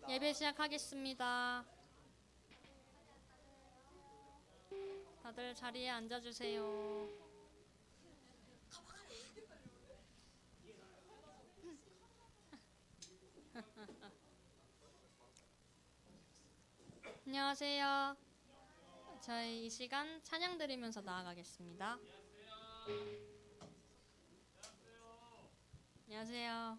예배 시작하겠습니다. 다들 자리에 앉아주세요. 안녕하세요. 저희 이 시간 찬양 드리면서 나아가겠습니다. 안녕하세요.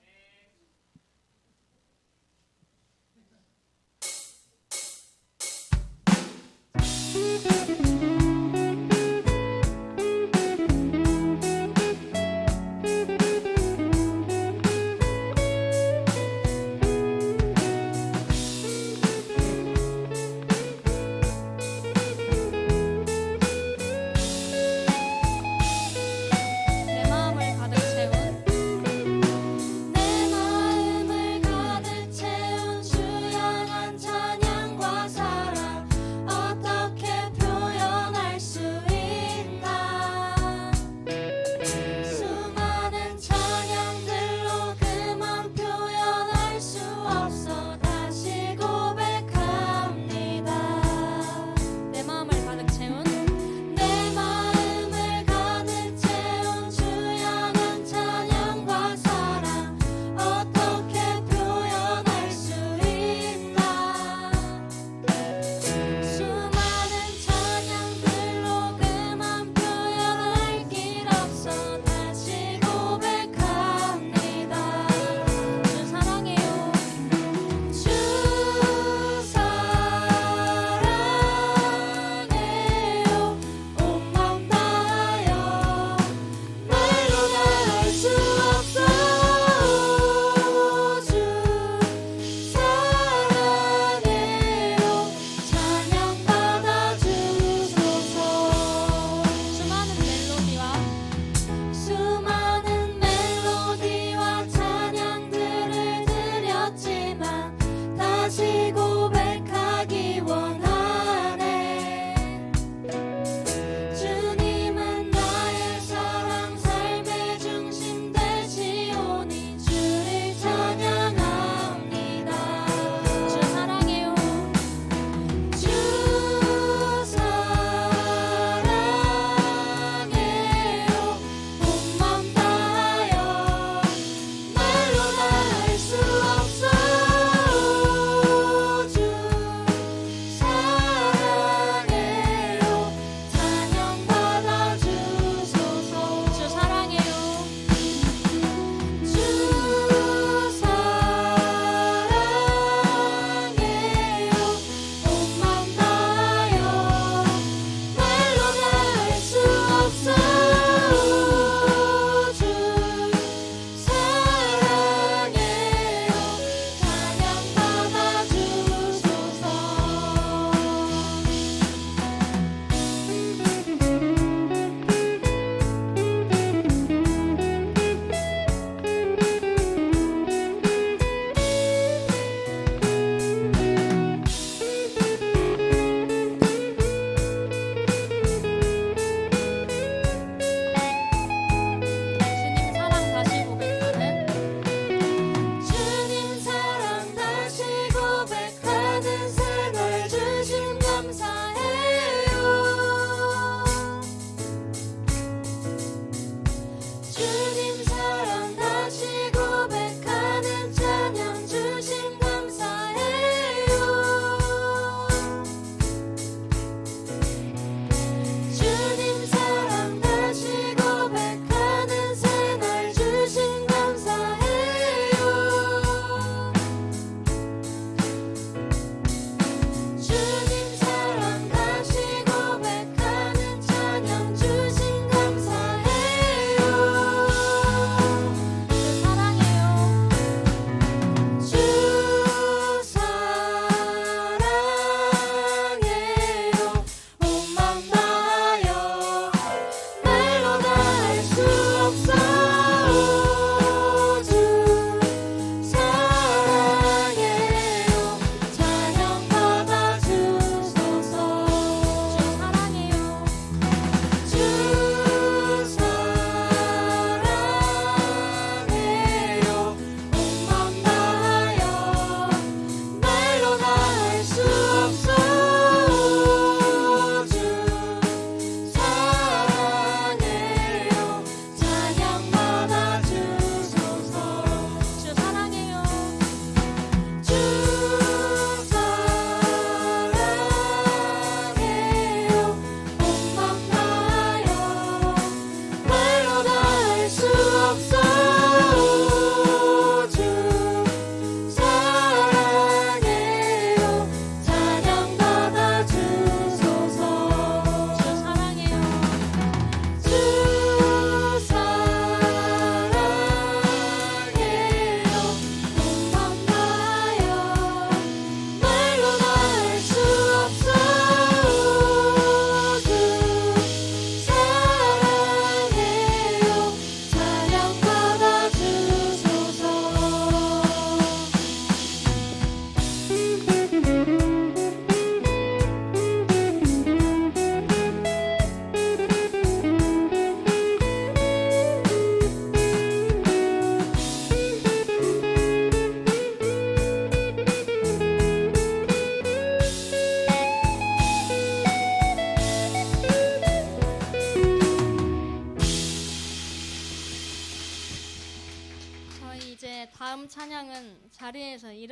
내 마음을 가득 채운 내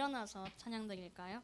일어나서 찬양 드릴까요?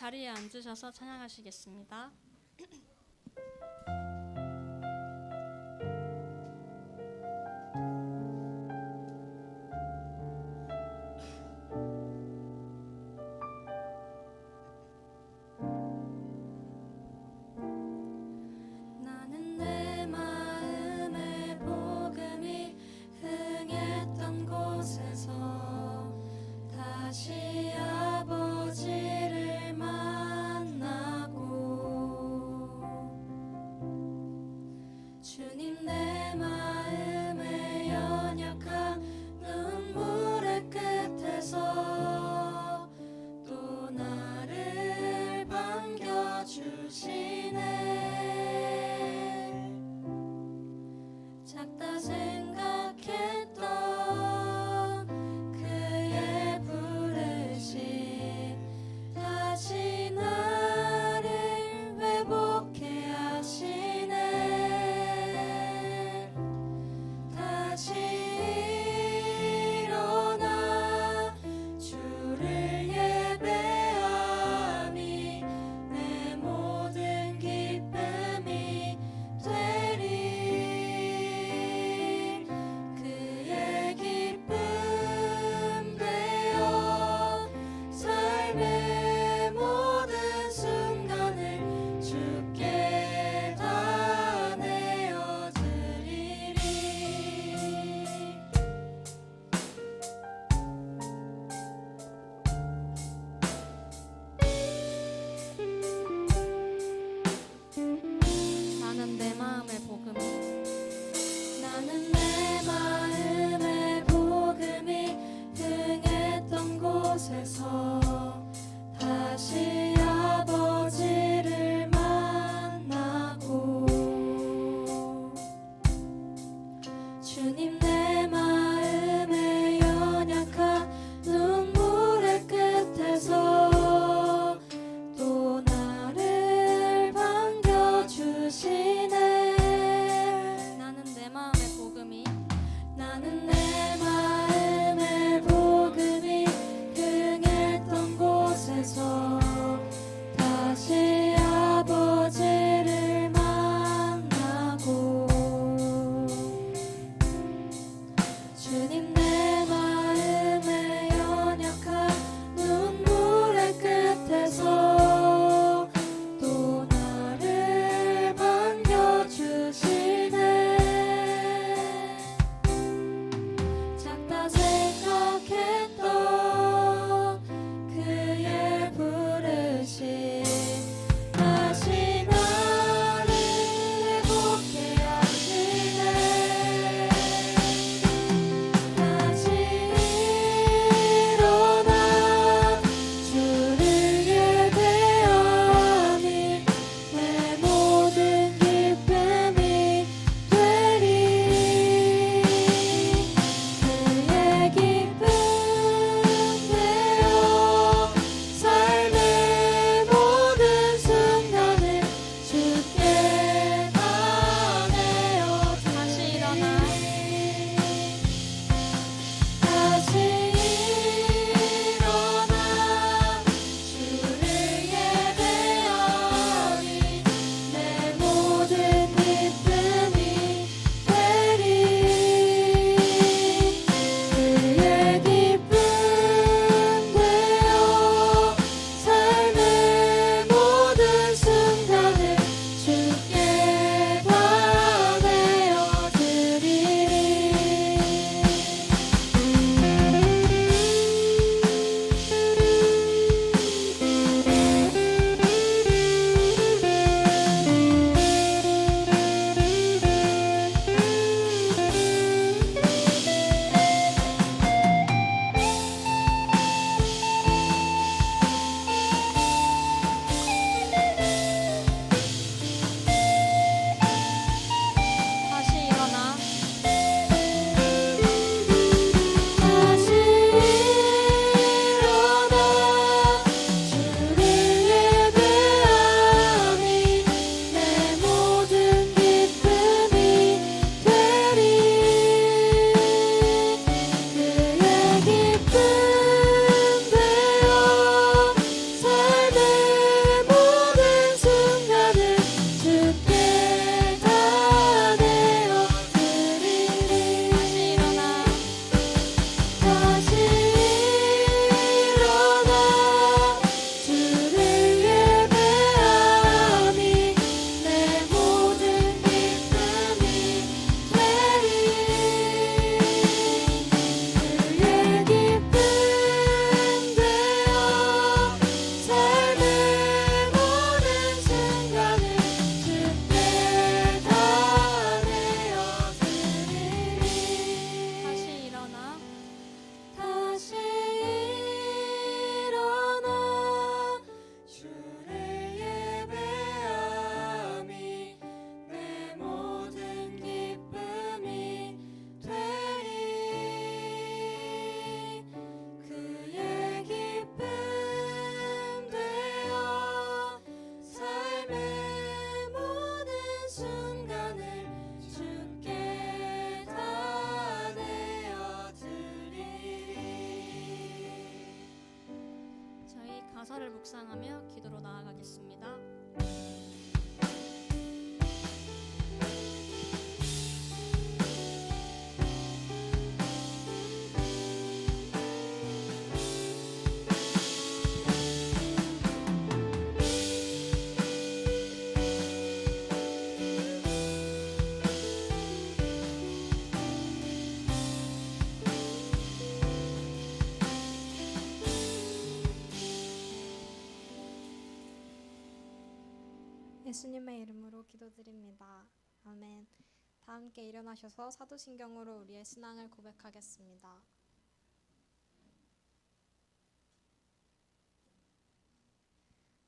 자리에 앉으셔서 찬양하시겠습니다. 나는 내 마음의 복음이 흥했던 곳에서 다시 아버지를 만나고 묵상하며 기도로 나아가겠습니다. 예수님의 이름으로 기도드립니다. 아멘. 다 함께 일어나셔서 사도신경으로 우리의 신앙을 고백하겠습니다.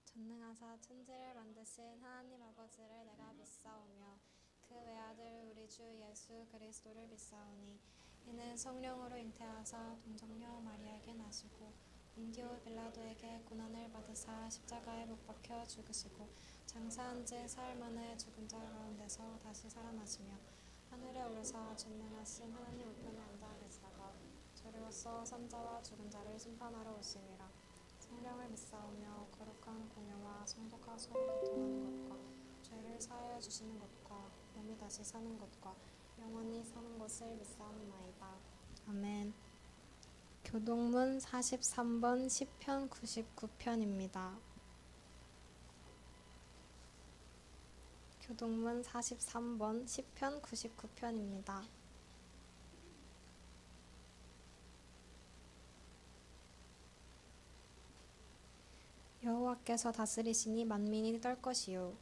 전능하사 천지를 만드신 하나님 아버지를 내가 믿사오며 그 외아들 우리 주 예수 그리스도를 믿사오니 이는 성령으로 잉태하사 동정녀 마리아에게 나시고 본디오 빌라도에게 고난을 받으사 십자가에 못 박혀 죽으시고 장사한 지 사흘 만에 죽은 자 가운데서 다시 살아나시며 하늘에 오르사 전능하신 하나님 우편에 앉아 계시다가 저리로서 산자와 죽은 자를 심판하러 오시니라. 성령을 믿사오며 거룩한 공예와 성도가 서로 교통하는 것과 죄를 사하여 주시는 것과 몸이 다시 사는 것과 영원히 사는 것을 믿사옵나이다. 아멘. 교동문 43번 시편 99편입니다. 교동문 43번 시편 99편입니다. 여호와께서 다스리시니 만민이 떨 것이요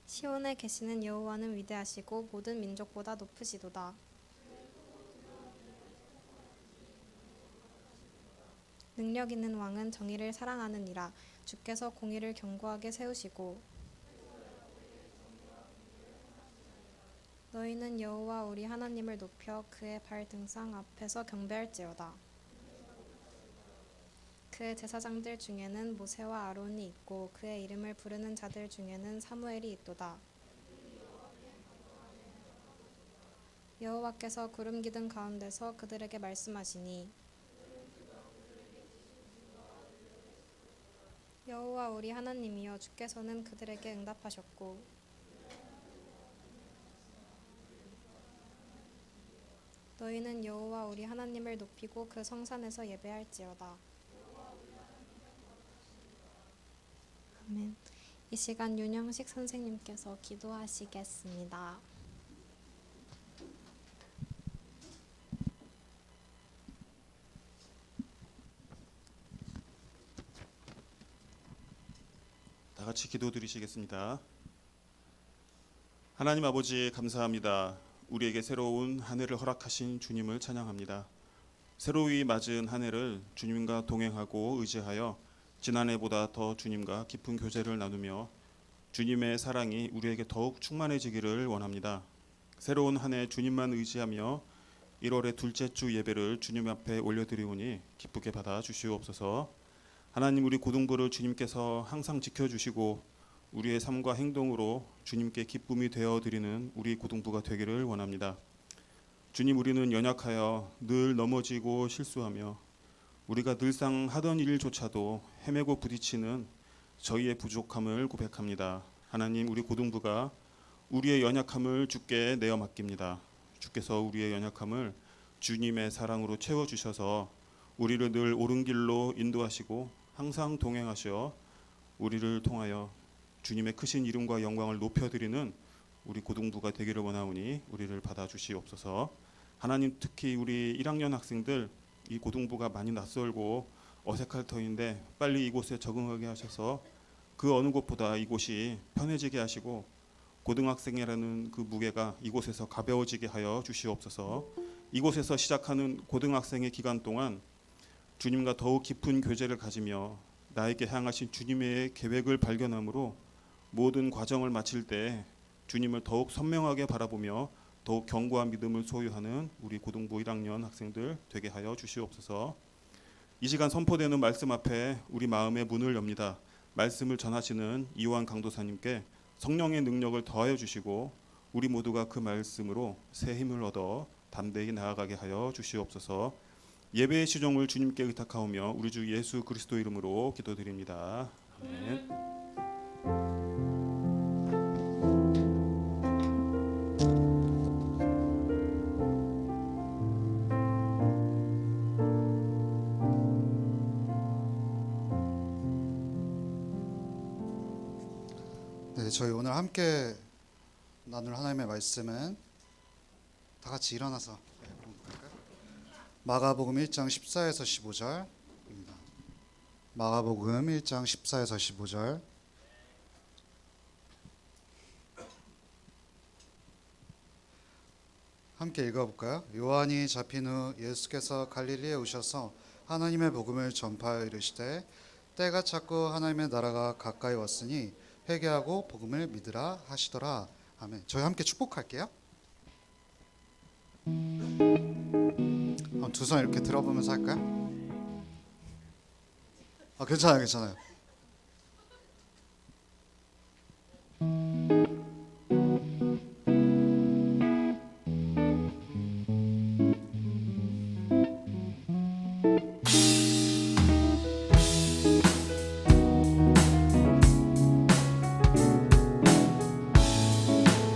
시온에 계시는 여호와는 위대하시고 모든 민족보다 높으시도다. 능력 있는 왕은 정의를 사랑하느니라. 주께서 공의를 견고하게 세우시고 너희는 여호와 우리 하나님을 높여 그의 발 등상 앞에서 경배할지어다. 그의 제사장들 중에는 모세와 아론이 있고 그의 이름을 부르는 자들 중에는 사무엘이 있도다. 여호와께서 구름 기둥 가운데서 그들에게 말씀하시니 여호와 우리 하나님이여 주께서는 그들에게 응답하셨고 너희는 여호와 우리 하나님을 높이고 그 성산에서 예배할지어다. 아멘. 이 시간 윤영식 선생님께서 기도하시겠습니다. 다 같이 기도드리시겠습니다. 하나님 아버지 감사합니다. 우리에게 새로운 한 해를 허락하신 주님을 찬양합니다. 새로이 맞은 한 해를 주님과 동행하고 의지하여 지난해보다 더 주님과 깊은 교제를 나누며 주님의 사랑이 우리에게 더욱 충만해지기를 원합니다. 새로운 한 해 주님만 의지하며 1월의 둘째 주 예배를 주님 앞에 올려드리오니 기쁘게 받아 주시옵소서. 하나님, 우리 고등부를 주님께서 항상 지켜주시고 우리의 삶과 행동으로 주님께 기쁨이 되어드리는 우리 고등부가 되기를 원합니다. 주님, 우리는 연약하여 늘 넘어지고 실수하며 우리가 늘상 하던 일조차도 헤매고 부딪히는 저희의 부족함을 고백합니다. 하나님, 우리 고등부가 우리의 연약함을 주께 내어 맡깁니다. 주께서 우리의 연약함을 주님의 사랑으로 채워주셔서 우리를 늘 옳은 길로 인도하시고 항상 동행하셔 우리를 통하여 주님의 크신 이름과 영광을 높여드리는 우리 고등부가 되기를 원하오니 우리를 받아주시옵소서. 하나님, 특히 우리 1학년 학생들 이 고등부가 많이 낯설고 어색할 터인데 빨리 이곳에 적응하게 하셔서 그 어느 곳보다 이곳이 편해지게 하시고 고등학생이라는 그 무게가 이곳에서 가벼워지게 하여 주시옵소서. 이곳에서 시작하는 고등학생의 기간 동안 주님과 더욱 깊은 교제를 가지며 나에게 향하신 주님의 계획을 발견함으로 모든 과정을 마칠 때 주님을 더욱 선명하게 바라보며 더욱 견고한 믿음을 소유하는 우리 고등부 1학년 학생들 되게 하여 주시옵소서. 이 시간 선포되는 말씀 앞에 우리 마음의 문을 엽니다. 말씀을 전하시는 이호한 강도사님께 성령의 능력을 더하여 주시고 우리 모두가 그 말씀으로 새 힘을 얻어 담대히 나아가게 하여 주시옵소서. 예배의 시종을 주님께 의탁하오며 우리 주 예수 그리스도 이름으로 기도드립니다. 아멘. 네, 저희 오늘 함께 나눌 하나님의 말씀은 다 같이 일어나서 볼까요? 마가복음 1장 14에서 15절입니다. 마가복음 1장 14에서 15절. 함께 읽어볼까요? 요한이 잡힌 후 예수께서 갈릴리에 오셔서 하나님의 복음을 전파하여 이르시되 때가 찼고 하나님의 나라가 가까이 왔으니 회개하고 복음을 믿으라 하시더라. 아멘. 저희 함께 축복할게요. 두 손 이렇게 들어보면서 할까요? 괜찮아요, 괜찮아요.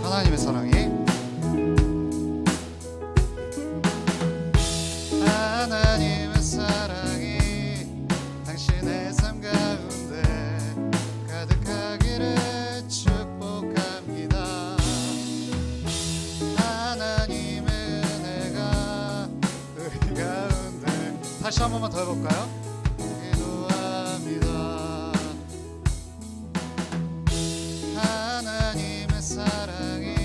하나님의 사랑이 하나님의 사랑이 당신의 삶 가운데 가득하기를 축복합니다. 하나님의 은혜가 우리 가운데 다시 한 번만 더 해볼까요? 기도합니다. 하나님의 사랑이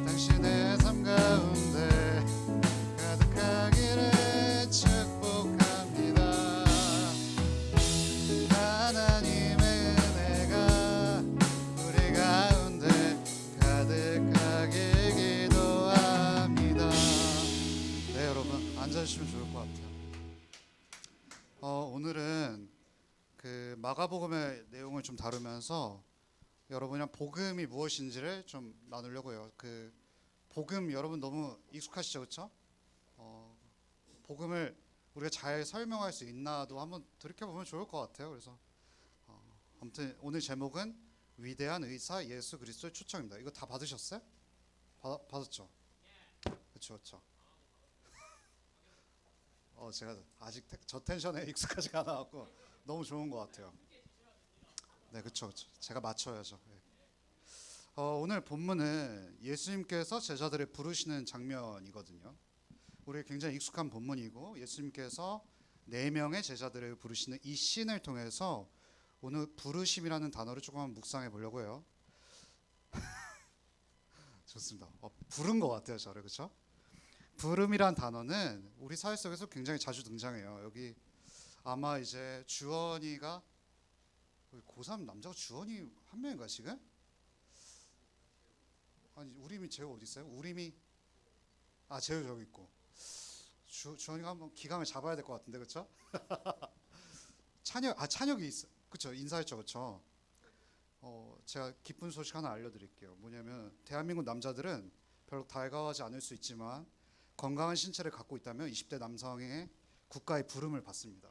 당신의 삶 가운데 가득하기를 축복합니다. 하나님의 은혜가 우리 가운데 가득하길 기도합니다. 네, 여러분 앉아주시면 좋을 것 같아요. 오늘은 그 마가복음의 내용을 좀 다루면서 여러분이랑 복음이 무엇인지를 좀 나누려고요. 그 복음 여러분 너무 익숙하시죠, 그렇죠? 복음을 우리가 잘 설명할 수 있나도 한번 돌이켜보면 좋을 것 같아요. 그래서 아무튼 오늘 제목은 위대한 의사 예수 그리스도의 초청입니다. 이거 다 받으셨어요? 받았죠? 그렇죠, 그렇죠. 제가 아직 저 텐션에 익숙하지가 않아갖고 너무 좋은 것 같아요. 네, 그렇죠. 제가 맞춰야죠. 네. 오늘 본문은 예수님께서 제자들을 부르시는 장면이거든요. 우리 굉장히 익숙한 본문이고 예수님께서 4명의 제자들을 부르시는 이 씬을 통해서 오늘 부르심이라는 단어를 조금 묵상해 보려고 해요. 좋습니다. 부른 것 같아요, 저를. 그렇죠? 부름이란 단어는 우리 사회 속에서 굉장히 자주 등장해요. 여기 아마 이제 주원이가 고3 남자가 주원이 한 명인가 지금? 아니 우림이 재호 어디 있어요? 우림이 재호 저기 있고 주원이가 한번 기강을 잡아야 될 것 같은데 그렇죠? 찬혁이 있어 그렇죠? 인사했죠 그렇죠? 제가 기쁜 소식 하나 알려드릴게요. 뭐냐면 대한민국 남자들은 별로 달가워하지 않을 수 있지만 건강한 신체를 갖고 있다면 20대 남성의 국가의 부름을 받습니다.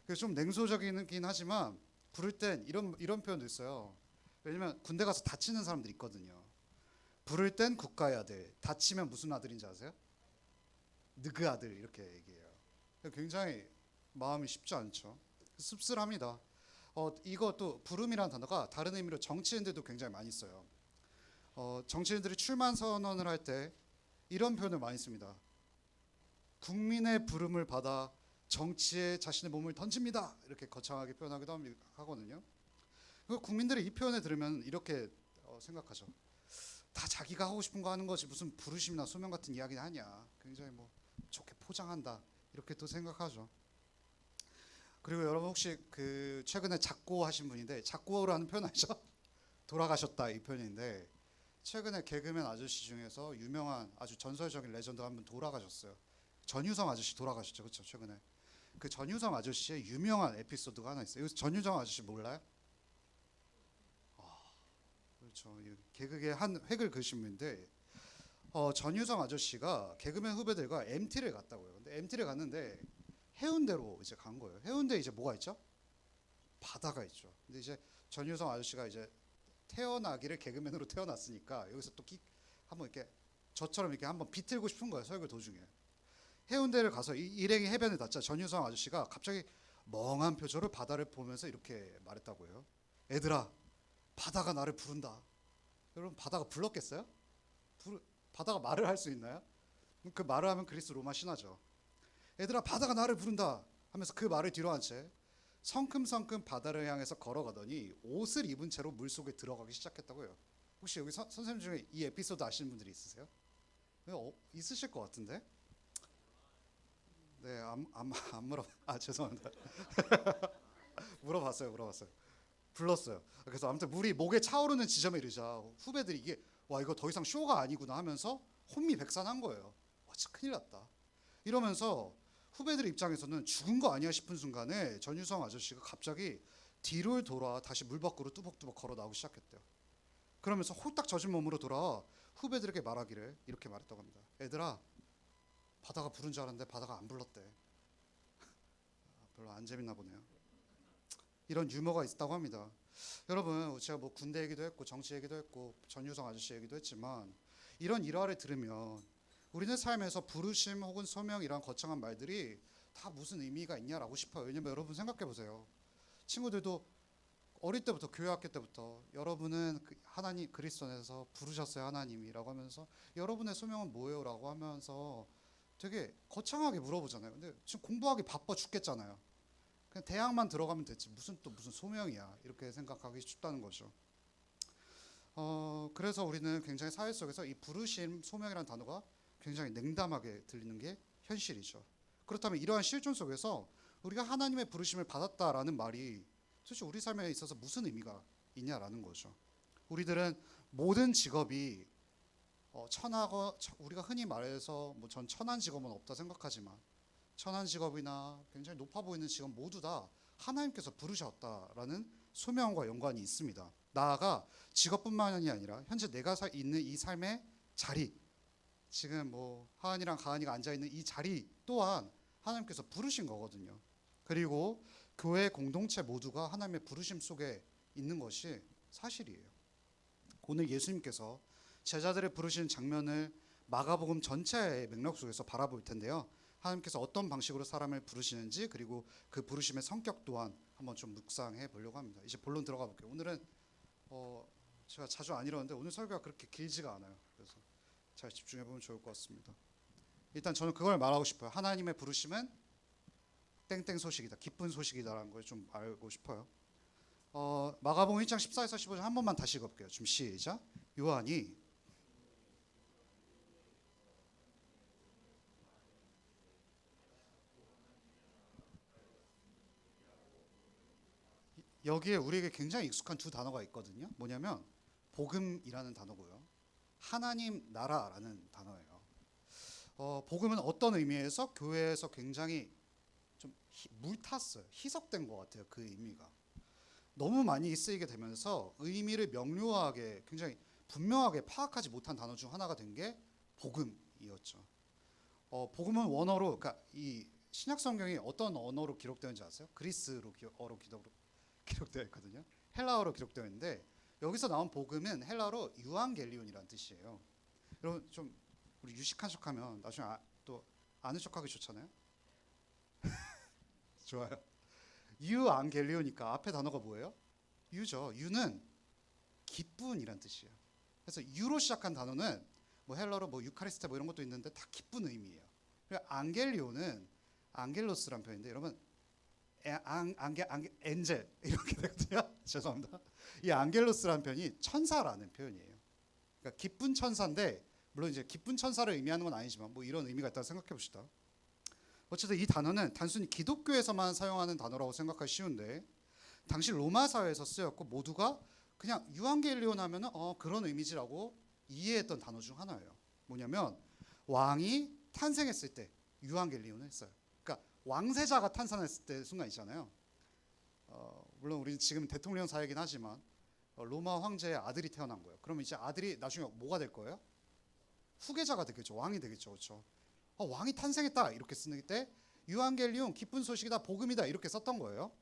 그래서 좀 냉소적이긴 하지만 부를 땐 이런 표현도 있어요. 왜냐면 군대 가서 다치는 사람들이 있거든요. 부를 땐 국가의 아들, 다치면 무슨 아들인지 아세요? 느그 아들 이렇게 얘기해요. 굉장히 마음이 쉽지 않죠. 씁쓸합니다. 이것도 부름이라는 단어가 다른 의미로 정치인들도 굉장히 많이 써요. 정치인들이 출마 선언을 할 때 이런 표현을 많이 씁니다. 국민의 부름을 받아 정치에 자신의 몸을 던집니다. 이렇게 거창하게 표현하기도 하거든요. 국민들이 이 표현을 들으면 이렇게 생각하죠. 다 자기가 하고 싶은 거 하는 것이 무슨 부르심이나 소명 같은 이야기는 하냐. 굉장히 뭐 좋게 포장한다. 이렇게 또 생각하죠. 그리고 여러분 혹시 그 최근에 작고하신 분인데 작고라는 표현 아시죠? 돌아가셨다 이 표현인데 최근에 개그맨 아저씨 중에서 유명한 아주 전설적인 레전드가 한 분 돌아가셨어요. 전유성 아저씨 돌아가셨죠, 그렇죠? 최근에 그 전유성 아저씨의 유명한 에피소드가 하나 있어요. 전유성 아저씨 몰라요? 그렇죠. 개그계 한 획을 그으신 분인데 전유성 아저씨가 개그맨 후배들과 MT를 갔다고요. 근데 MT를 갔는데 해운대로 이제 간 거예요. 해운대 이제 뭐가 있죠? 바다가 있죠. 근데 이제 전유성 아저씨가 이제 태어나기를 개그맨으로 태어났으니까 여기서 또 한번 이렇게 저처럼 이렇게 한번 비틀고 싶은 거예요. 설교 도중에. 해운대를 가서 일행이 해변에 닿자 전유성 아저씨가 갑자기 멍한 표정으로 바다를 보면서 이렇게 말했다고 해요. 얘들아, 바다가 나를 부른다. 여러분, 바다가 불렀겠어요? 바다가 말을 할 수 있나요? 그 말을 하면 그리스 로마 신화죠. 얘들아, 바다가 나를 부른다 하면서 그 말을 뒤로 한 채 성큼성큼 바다를 향해서 걸어가더니 옷을 입은 채로 물속에 들어가기 시작했다고요. 혹시 여기 선생님 중에 이 에피소드 아시는 분들이 있으세요? 있으실 것 같은데? 네, 안 물어. 죄송합니다. 물어봤어요. 불렀어요. 그래서 아무튼 물이 목에 차오르는 지점에 이르자 후배들이 이게 와 이거 더 이상 쇼가 아니구나 하면서 혼미백산한 거예요. 와 진짜 큰일 났다. 이러면서 후배들 입장에서는 죽은 거 아니야 싶은 순간에 전유성 아저씨가 갑자기 뒤를 돌아 다시 물 밖으로 뚜벅뚜벅 걸어 나오기 시작했대요. 그러면서 홀딱 젖은 몸으로 돌아와 후배들에게 말하기를 이렇게 말했다고 합니다. 얘들아, 바다가 부른 줄 알았는데 바다가 안 불렀대. 별로 안 재밌나 보네요. 이런 유머가 있다고 합니다. 여러분, 제가 뭐 군대 얘기도 했고 정치 얘기도 했고 전유성 아저씨 얘기도 했지만 이런 일화를 들으면 우리는 삶에서 부르심 혹은 소명이란 거창한 말들이 다 무슨 의미가 있냐라고 싶어요. 왜냐면 여러분 생각해 보세요. 친구들도 어릴 때부터 교회 학교 때부터 여러분은 하나님 그리스도 안에서 부르셨어요 하나님이라고 하면서 여러분의 소명은 뭐예요라고 하면서 되게 거창하게 물어보잖아요. 근데 지금 공부하기 바빠 죽겠잖아요. 그냥 대학만 들어가면 됐지 무슨 소명이야 이렇게 생각하기 쉽다는 거죠. 그래서 우리는 굉장히 사회 속에서 이 부르심, 소명이라는 단어가 굉장히 냉담하게 들리는 게 현실이죠. 그렇다면 이러한 실존 속에서 우리가 하나님의 부르심을 받았다라는 말이 도대체 우리 삶에 있어서 무슨 의미가 있냐라는 거죠. 우리들은 모든 직업이 우리가 흔히 말해서 뭐 전 천한 직업은 없다 생각하지만 천한 직업이나 굉장히 높아 보이는 직업 모두 다 하나님께서 부르셨다라는 소명과 연관이 있습니다. 나아가 직업뿐만이 아니라 현재 내가 있는 이 삶의 자리, 지금 뭐 하은이랑 가은이가 앉아 있는 이 자리 또한 하나님께서 부르신 거거든요. 그리고 교회 공동체 모두가 하나님의 부르심 속에 있는 것이 사실이에요. 오늘 예수님께서 제자들을 부르시는 장면을 마가복음 전체의 맥락 속에서 바라볼 텐데요. 하나님께서 어떤 방식으로 사람을 부르시는지 그리고 그 부르심의 성격 또한 한번 좀 묵상해 보려고 합니다. 이제 본론 들어가 볼게요. 오늘은 제가 자주 안 이러는데 오늘 설교가 그렇게 길지가 않아요. 그래서 잘 집중해 보면 좋을 것 같습니다. 일단 저는 그걸 말하고 싶어요. 하나님의 부르심은 땡땡 소식이다, 기쁜 소식이다라는 걸 좀 알고 싶어요. 마가복음 1장 14에서 15절 한 번만 다시 읽어볼게요. 좀 시작. 요한이 여기에 우리에게 굉장히 익숙한 두 단어가 있거든요. 뭐냐면 복음이라는 단어고요. 하나님 나라라는 단어예요. 복음은 어떤 의미에서 교회에서 굉장히 좀 물탔어요. 희석된 것 같아요. 그 의미가 너무 많이 쓰이게 되면서 의미를 명료하게 굉장히 분명하게 파악하지 못한 단어 중 하나가 된 게 복음이었죠. 복음은 원어로 그러니까 이 신약 성경이 어떤 언어로 기록되는지 아세요? 그리스어로 기록되어 있거든요. 헬라어로 기록되어 있는데 여기서 나온 복음은 헬라어로 유앙겔리온이라는 뜻이에요. 여러분 좀 우리 유식한 척하면 나중에 또 아는 척하기 좋잖아요. 좋아요. 유앙겔리오니까 앞에 단어가 뭐예요? 유죠. 유는 기쁨이란 뜻이에요. 그래서 유로 시작한 단어는 뭐 헬라어로 뭐 유카리스테 뭐 이런 것도 있는데 다 기쁜 의미예요. 그리고 안겔리오는 안겔로스란 표현인데 여러분 엔젤 이렇게 되거든요. 죄송합니다. 이 안겔로스라는 표현이 천사라는 표현이에요. 그러니까 기쁜 천사인데 물론 이제 기쁜 천사를 의미하는 건 아니지만 뭐 이런 의미가 있다고 생각해 봅시다. 어쨌든 이 단어는 단순히 기독교에서만 사용하는 단어라고 생각하기 쉬운데 당시 로마 사회에서 쓰였고 모두가 그냥 유앙겔리온 하면은 그런 의미지라고 이해했던 단어 중 하나예요. 뭐냐면 왕이 탄생했을 때 유앙겔리온을 써요. 그러니까 왕세자가 탄생했을 때 순간 있잖아요. 물론 우리는 지금 대통령 사회이긴 하지만 로마 황제의 아들이 태어난 거예요. 그러면 이제 아들이 나중에 뭐가 될 거예요? 후계자가 되겠죠. 왕이 되겠죠. 그렇죠? 왕이 탄생했다 이렇게 쓰는 때 유한겔리온 기쁜 소식이다 복음이다 이렇게 썼던 거예요.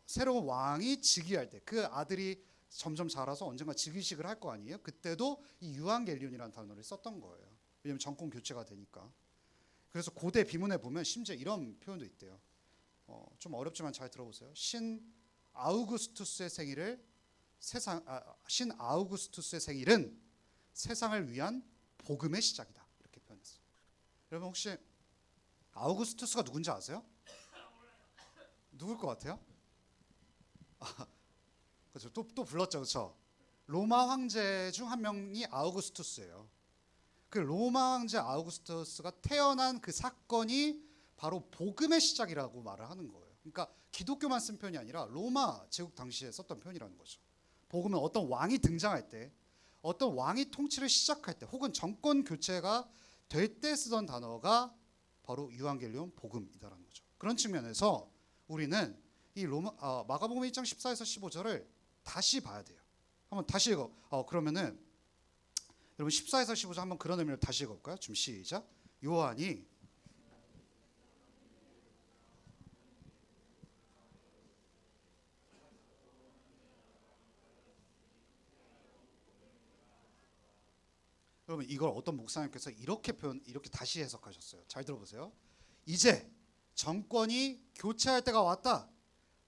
새로운 왕이 즉위할 때 그 아들이 점점 자라서 언젠가 즉위식을 할 거 아니에요. 그때도 이 유한겔리온이라는 단어를 썼던 거예요. 왜냐하면 정권 교체가 되니까. 그래서 고대 비문에 보면 심지어 이런 표현도 있대요. 좀 어렵지만 잘 들어보세요. 신 아우구스투스의 생일은 세상을 위한 복음의 시작이다. 이렇게 표현했어요. 여러분 혹시 아우구스투스가 누군지 아세요? 누굴 것 같아요? 그렇죠. 또 불렀죠, 그렇죠? 로마 황제 중 한 명이 아우구스투스예요. 그 로마 황제 아우구스투스가 태어난 그 사건이 바로 복음의 시작이라고 말을 하는 거예요. 그러니까 기독교만 쓴 표현이 아니라 로마 제국 당시에 썼던 표현이라는 거죠. 복음은 어떤 왕이 등장할 때, 어떤 왕이 통치를 시작할 때, 혹은 정권 교체가 될 때 쓰던 단어가 바로 유한겔리온 복음이다라는 거죠. 그런 측면에서 우리는 이 마가복음 1장 14에서 15절을 다시 봐야 돼요. 한번 다시 읽어. 그러면은 여러분 14에서 15절 한번 그런 의미로 다시 읽어볼까요? 좀 시작. 요한이 여러분 이걸 어떤 목사님께서 이렇게 다시 해석하셨어요. 잘 들어보세요. 이제 정권이 교체할 때가 왔다.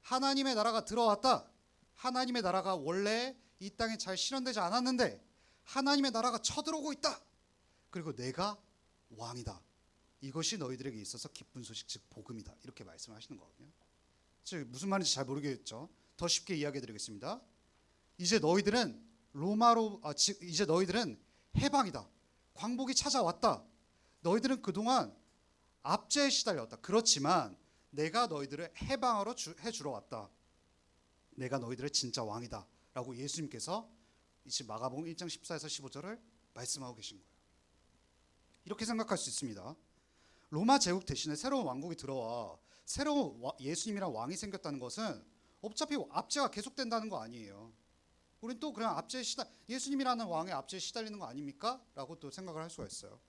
하나님의 나라가 들어왔다. 하나님의 나라가 원래 이 땅에 잘 실현되지 않았는데 하나님의 나라가 쳐들어오고 있다. 그리고 내가 왕이다. 이것이 너희들에게 있어서 기쁜 소식 즉 복음이다. 이렇게 말씀하시는 거거든요. 즉 무슨 말인지 잘 모르겠죠. 더 쉽게 이야기해드리겠습니다. 이제 너희들은 이제 너희들은 해방이다. 광복이 찾아왔다. 너희들은 그동안 압제에 시달렸다. 그렇지만 내가 너희들을 해방하러 해주러 왔다. 내가 너희들의 진짜 왕이다. 라고 예수님께서 이제 마가복음 1장 14에서 15절을 말씀하고 계신 거예요. 이렇게 생각할 수 있습니다. 로마 제국 대신에 새로운 왕국이 들어와 새로운 예수님이란 왕이 생겼다는 것은 어차피 압제가 계속된다는 거 아니에요. 우린 또 그냥 예수님이라는 왕의 압제에 시달리는 거 아닙니까? 라고 또 생각을 할 수가 있어요.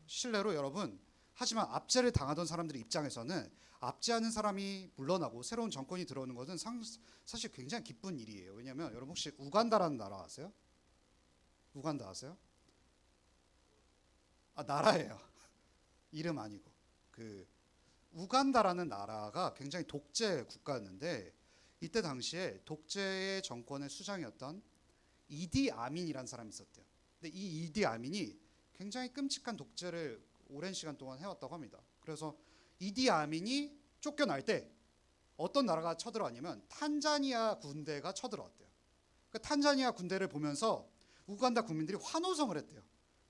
실례로 여러분, 하지만 압제를 당하던 사람들의 입장에서는 압제하는 사람이 물러나고 새로운 정권이 들어오는 것은 사실 굉장히 기쁜 일이에요. 왜냐하면 여러분 혹시 우간다라는 나라 아세요? 우간다 아세요? 나라예요. 이름 아니고. 우간다라는 나라가 굉장히 독재 국가였는데 이때 당시에 독재의 정권의 수장이었던 이디 아민이라는 사람이 있었대요. 근데 이 이디 아민이 굉장히 끔찍한 독재를 오랜 시간 동안 해왔다고 합니다. 그래서 이디 아민이 쫓겨날 때 어떤 나라가 쳐들어왔냐면 탄자니아 군대가 쳐들어왔대요. 그 탄자니아 군대를 보면서 우간다 국민들이 환호성을 했대요.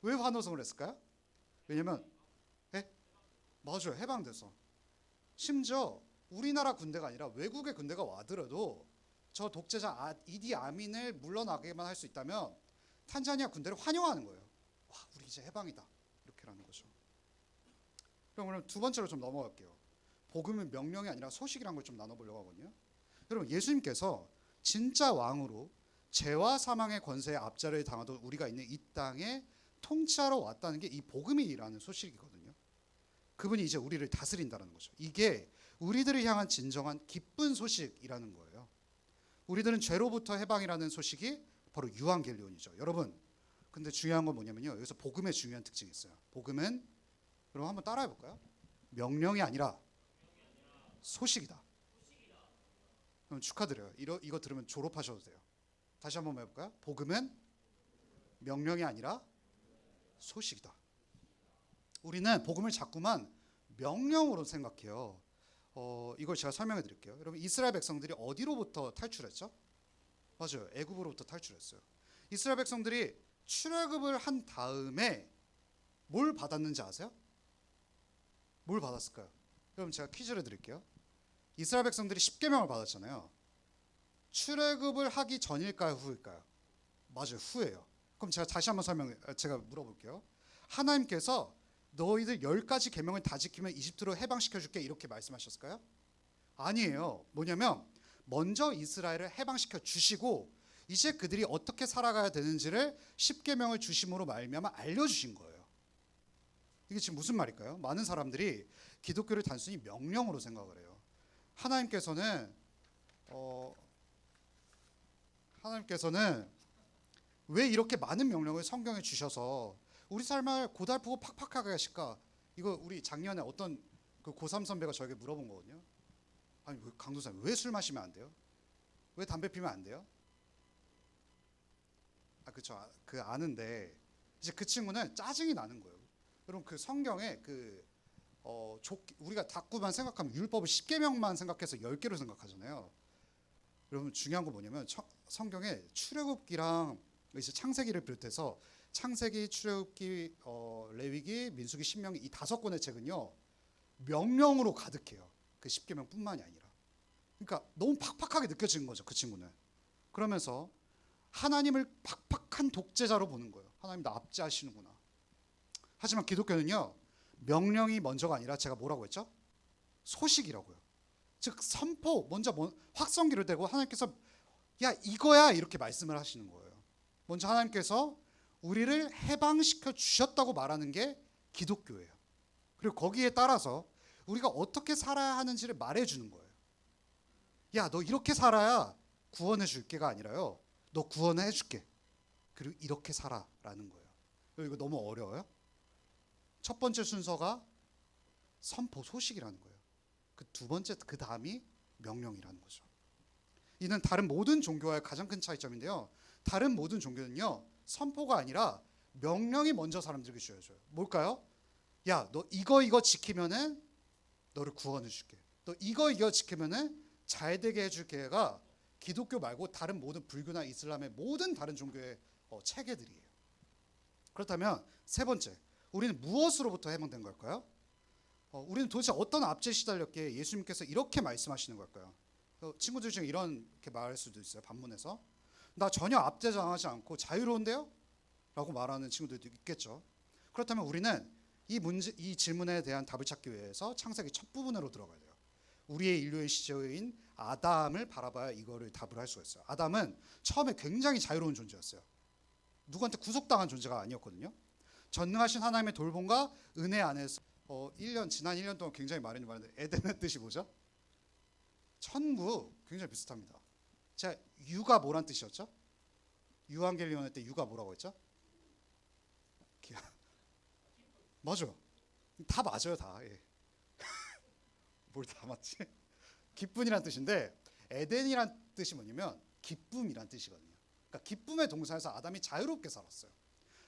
왜 환호성을 했을까요? 왜냐면 맞아요. 해방돼서. 심지어 우리나라 군대가 아니라 외국의 군대가 와더라도 저 독재자 이디 아민을 물러나게만 할 수 있다면 탄자니아 군대를 환영하는 거예요. 와, 우리 이제 해방이다. 이렇게라는 거죠. 그럼 두 번째로 좀 넘어갈게요. 복음은 명령이 아니라 소식이라는 걸 좀 나눠보려고 하거든요. 여러분 예수님께서 진짜 왕으로 죄와 사망의 권세에 압제를 당하던 우리가 있는 이 땅에 통치하러 왔다는 게 이 복음이라는 소식이거든요. 그분이 이제 우리를 다스린다는 거죠. 이게 우리들을 향한 진정한 기쁜 소식이라는 거예요. 우리들은 죄로부터 해방이라는 소식이 바로 유한겔리온이죠. 여러분, 근데 중요한 건 뭐냐면요. 여기서 복음의 중요한 특징이 있어요. 복음은 여러분 한번 따라해 볼까요? 명령이 아니라 소식이다. 그럼 축하드려요. 이거 들으면 졸업하셔도 돼요. 다시 한번 해볼까요? 복음은 명령이 아니라 소식이다. 우리는 복음을 자꾸만 명령으로 생각해요. 이걸 제가 설명해 드릴게요. 여러분 이스라엘 백성들이 어디로부터 탈출했죠? 맞아요. 애굽으로부터 탈출했어요. 이스라엘 백성들이 출애굽을 한 다음에 뭘 받았는지 아세요? 뭘 받았을까요? 여러분 제가 퀴즈를 드릴게요. 이스라엘 백성들이 십계명을 받았잖아요. 출애굽을 하기 전일까요, 후일까요? 맞아요, 후예요. 그럼 제가 다시 한번 제가 물어볼게요. 하나님께서 너희들 10가지 계명을 다 지키면 이집트로 해방시켜줄게 이렇게 말씀하셨을까요? 아니에요. 뭐냐면 먼저 이스라엘을 해방시켜 주시고 이제 그들이 어떻게 살아가야 되는지를 십계명을 주심으로 말미암아 알려주신 거예요. 이게 지금 무슨 말일까요? 많은 사람들이 기독교를 단순히 명령으로 생각을 해요. 하나님께서는 왜 이렇게 많은 명령을 성경에 주셔서 우리 삶을 고달프고 팍팍하게 하실까? 이거 우리 작년에 어떤 그 고3 선배가 저에게 물어본 거거든요. 아니 강도사님 왜 술 마시면 안 돼요? 왜 담배 피면 안 돼요? 그렇죠. 그 아는데 이제 그 친구는 짜증이 나는 거예요. 여러분 그 성경에 우리가 닫고만 생각하면 율법을 10계명만 생각해서 10개로 생각하잖아요. 여러분 중요한 거 뭐냐면 성경에 출애굽기랑 이제 창세기를 비롯해서 창세기, 출애굽기, 레위기, 민수기, 신명기 이 5권의 책은요 명령으로 가득해요. 그 10계명뿐만이 아니라. 그러니까 너무 팍팍하게 느껴지는 거죠. 그 친구는. 그러면서 하나님을 팍팍한 독재자로 보는 거예요. 하나님 나 압제하시는구나. 하지만 기독교는요 명령이 먼저가 아니라 제가 뭐라고 했죠? 소식이라고요. 즉 선포 먼저 확성기를 대고 하나님께서 야 이거야 이렇게 말씀을 하시는 거예요. 먼저 하나님께서 우리를 해방시켜 주셨다고 말하는 게 기독교예요. 그리고 거기에 따라서 우리가 어떻게 살아야 하는지를 말해주는 거예요. 야 너 이렇게 살아야 구원해 줄게가 아니라요. 너 구원해 줄게. 그리고 이렇게 살아라는 거예요. 이거 너무 어려워요? 첫 번째 순서가 선포 소식이라는 거예요. 그 두 번째 그 다음이 명령이라는 거죠. 이는 다른 모든 종교와의 가장 큰 차이점인데요. 다른 모든 종교는요 선포가 아니라 명령이 먼저 사람들에게 주어져요. 뭘까요? 야 너 이거 지키면은 너를 구원해 줄게. 너 이거 지키면은 잘 되게 해줄 게가 기독교 말고 다른 모든 불교나 이슬람의 모든 다른 종교의 체계들이에요. 그렇다면 세 번째, 우리는 무엇으로부터 해방된 걸까요? 우리는 도대체 어떤 압제에 시달렸기에 예수님께서 이렇게 말씀하시는 걸까요? 친구들 중에 이렇게 말할 수도 있어요. 반문에서 나 전혀 압제당하지 않고 자유로운데요? 라고 말하는 친구들도 있겠죠. 그렇다면 우리는 이 질문에 대한 답을 찾기 위해서 창세기 첫 부분으로 들어가야 돼요. 우리의 인류의 시초인 아담을 바라봐야 이거를 답을 할 수가 있어요. 아담은 처음에 굉장히 자유로운 존재였어요. 누구한테 구속당한 존재가 아니었거든요. 전능하신 하나님의 돌봄과 은혜 안에서 지난 1년 동안 굉장히 많이 말했는데 에덴의 뜻이 뭐죠? 천국. 굉장히 비슷합니다. 제가 유가 뭐란 뜻이었죠? 유한겔리온 할 때 유가 뭐라고 했죠? 맞아요. 다 맞아요 다. 예. 뭘 다 맞지? 기쁨이란 뜻인데 에덴이란 뜻이 뭐냐면 기쁨이란 뜻이거든요. 그러니까 기쁨의 동산에서 아담이 자유롭게 살았어요.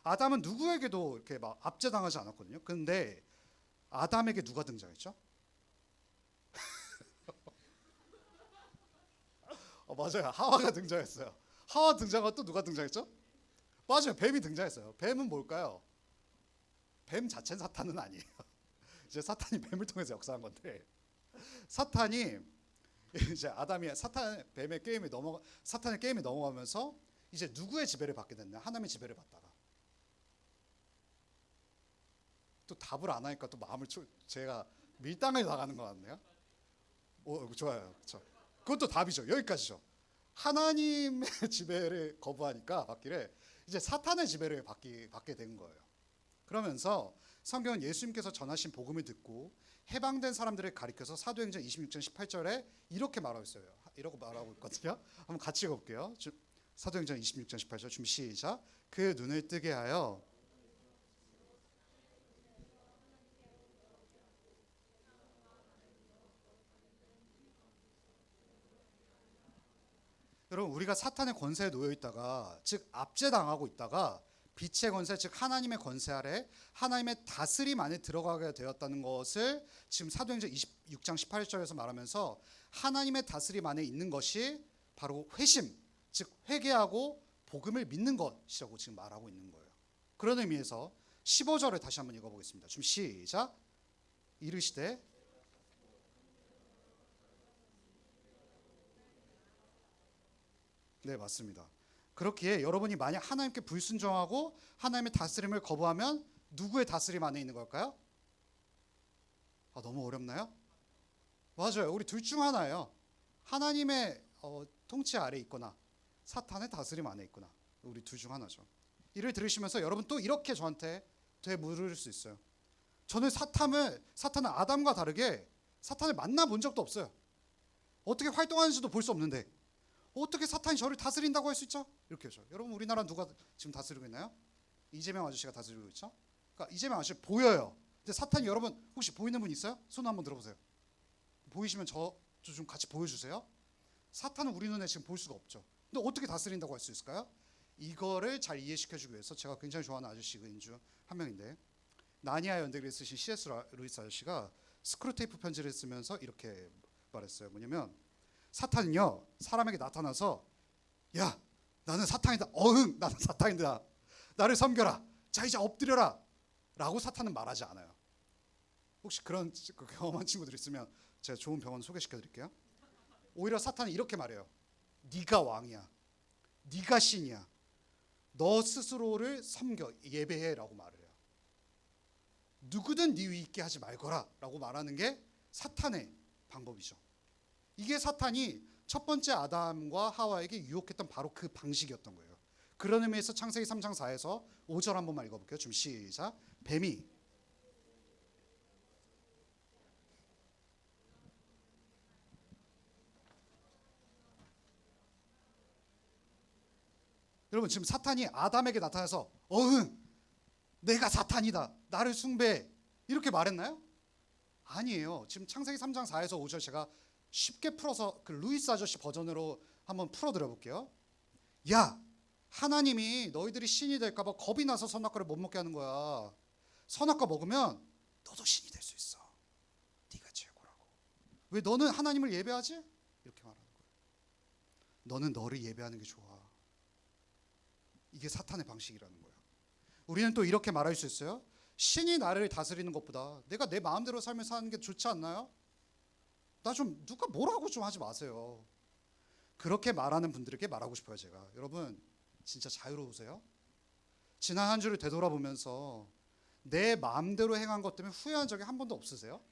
아담은 누구에게도 이렇게 막 압제당하지 않았거든요. 그런데 아담에게 누가 등장했죠? 맞아요. 하와가 등장했어요. 하와 등장하고 또 누가 등장했죠? 맞아요. 뱀이 등장했어요. 뱀은 뭘까요? 뱀 자체는 사탄은 아니에요. 이제 사탄이 뱀을 통해서 역사한 건데 사탄이 이제 아담이 사탄의 게임에 넘어가면서 이제 누구의 지배를 받게 됐냐? 하나님의 지배를 받다가 또 답을 안 하니까 또 제가 밀당을 나가는 것 같네요. 좋아요. 그렇죠. 그것도 답이죠. 여기까지죠. 하나님의 지배를 거부하니까 받기를 이제 사탄의 지배를 받게 된 거예요. 그러면서 성경은 예수님께서 전하신 복음을 듣고 해방된 사람들을 가리켜서 사도행전 26장 18절에 이렇게 말하고 있어요. 이러고 말하고 있거든요. 한번 같이 읽어볼게요. 사도행전 26장 18절 준비 시작. 그 눈을 뜨게 하여 여러분 우리가 사탄의 권세에 놓여 있다가 즉 압제당하고 있다가 빛의 권세 즉 하나님의 권세 아래 하나님의 다스림 안에 들어가게 되었다는 것을 지금 사도행전 26장 18절에서 말하면서 하나님의 다스림 안에 있는 것이 바로 회심 즉 회개하고 복음을 믿는 것이라고 지금 말하고 있는 거예요. 그런 의미에서 15절을 다시 한번 읽어보겠습니다. 준비 시작. 이르시되 네 맞습니다. 그렇기에 여러분이 만약 하나님께 불순종하고 하나님의 다스림을 거부하면 누구의 다스림 안에 있는 걸까요? 너무 어렵나요? 맞아요. 우리 둘 중 하나예요. 하나님의 통치 아래 있거나 사탄의 다스림 안에 있구나. 우리 둘 중 하나죠. 이를 들으시면서 여러분 또 이렇게 저한테 되물을 수 있어요. 저는 사탄은 아담과 다르게 사탄을 만나본 적도 없어요. 어떻게 활동하는지도 볼 수 없는데 어떻게 사탄이 저를 다스린다고 할 수 있죠? 이렇게 하죠. 여러분 우리나라 누가 지금 다스리고 있나요? 이재명 아저씨가 다스리고 있죠. 그러니까 이재명 아저씨 보여요. 근데 사탄이 여러분 혹시 보이는 분 있어요? 손 한번 들어보세요. 보이시면 저 좀 같이 보여주세요. 사탄은 우리 눈에 지금 볼 수가 없죠. 근데 어떻게 다스린다고 할 수 있을까요? 이거를 잘 이해시켜주기 위해서 제가 굉장히 좋아하는 아저씨인 중 한 명인데 나니아 연대기를 쓰신 C.S. 루이스 아저씨가 스크루테이프 편지를 쓰면서 이렇게 말했어요. 뭐냐면 사탄은요 사람에게 나타나서 야 나는 사탄이다. 어흥 나는 사탄이다. 나를 섬겨라. 자 이제 엎드려라. 라고 사탄은 말하지 않아요. 혹시 그런 경험한 친구들 있으면 제가 좋은 병원 소개시켜 드릴게요. 오히려 사탄은 이렇게 말해요. 네가 왕이야. 네가 신이야. 너 스스로를 섬겨 예배해라고 말을 해요. 누구든 네 위 있게 하지 말거라 라고 말하는 게 사탄의 방법이죠. 이게 사탄이 첫 번째 아담과 하와에게 유혹했던 바로 그 방식이었던 거예요. 그런 의미에서 창세기 3장 4에서 5절 한 번만 읽어볼게요. 좀 시작. 뱀이 여러분 지금 사탄이 아담에게 나타나서 어흥 내가 사탄이다. 나를 숭배해. 이렇게 말했나요? 아니에요. 지금 창세기 3장 4에서 5절 제가 쉽게 풀어서 그 루이스 아저씨 버전으로 한번 풀어드려 볼게요. 야 하나님이 너희들이 신이 될까 봐 겁이 나서 선악과를 못 먹게 하는 거야. 선악과 먹으면 너도 신이 될 수 있어. 네가 최고라고. 왜 너는 하나님을 예배하지? 이렇게 말하는 거예요. 너는 너를 예배하는 게 좋아. 이게 사탄의 방식이라는 거예요. 우리는 또 이렇게 말할 수 있어요. 신이 나를 다스리는 것보다 내가 내 마음대로 삶을 사는 게 좋지 않나요? 나 좀 누가 뭐라고 좀 하지 마세요. 그렇게 말하는 분들에게 말하고 싶어요. 제가 여러분 진짜 자유로우세요? 지난 한 주를 되돌아보면서 내 마음대로 행한 것 때문에 후회한 적이 한 번도 없으세요?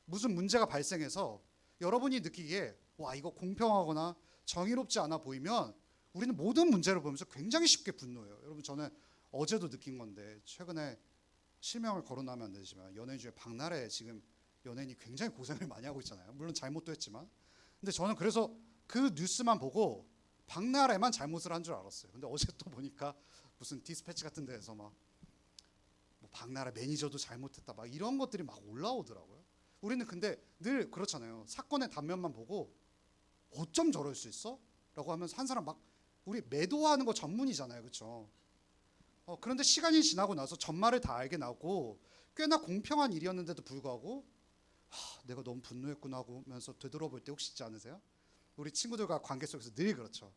무슨 문제가 발생해서 여러분이 느끼기에 와 이거 공평하거나 정의롭지 않아 보이면 우리는 모든 문제를 보면서 굉장히 쉽게 분노해요. 여러분 저는 어제도 느낀 건데 최근에 실명을 거론하면 안 되지만 연예인 중에 박나래 지금 연예인이 굉장히 고생을 많이 하고 있잖아요. 물론 잘못도 했지만 근데 저는 그래서 그 뉴스만 보고 박나래만 잘못을 한 줄 알았어요. 근데 어제 또 보니까 무슨 디스패치 같은 데에서 막 뭐 박나래 매니저도 잘못했다 막 이런 것들이 막 올라오더라고요. 우리는 근데 늘 그렇잖아요. 사건의 단면만 보고 어쩜 저럴 수 있어? 라고 하면서 한 사람 막 우리 매도하는 거 전문이잖아요. 그렇죠? 그런데 시간이 지나고 나서 전말을 다 알게 나고 꽤나 공평한 일이었는데도 불구하고 내가 너무 분노했구나 하면서 되돌아볼 때 혹시 있지 않으세요? 우리 친구들과 관계 속에서 늘 그렇죠.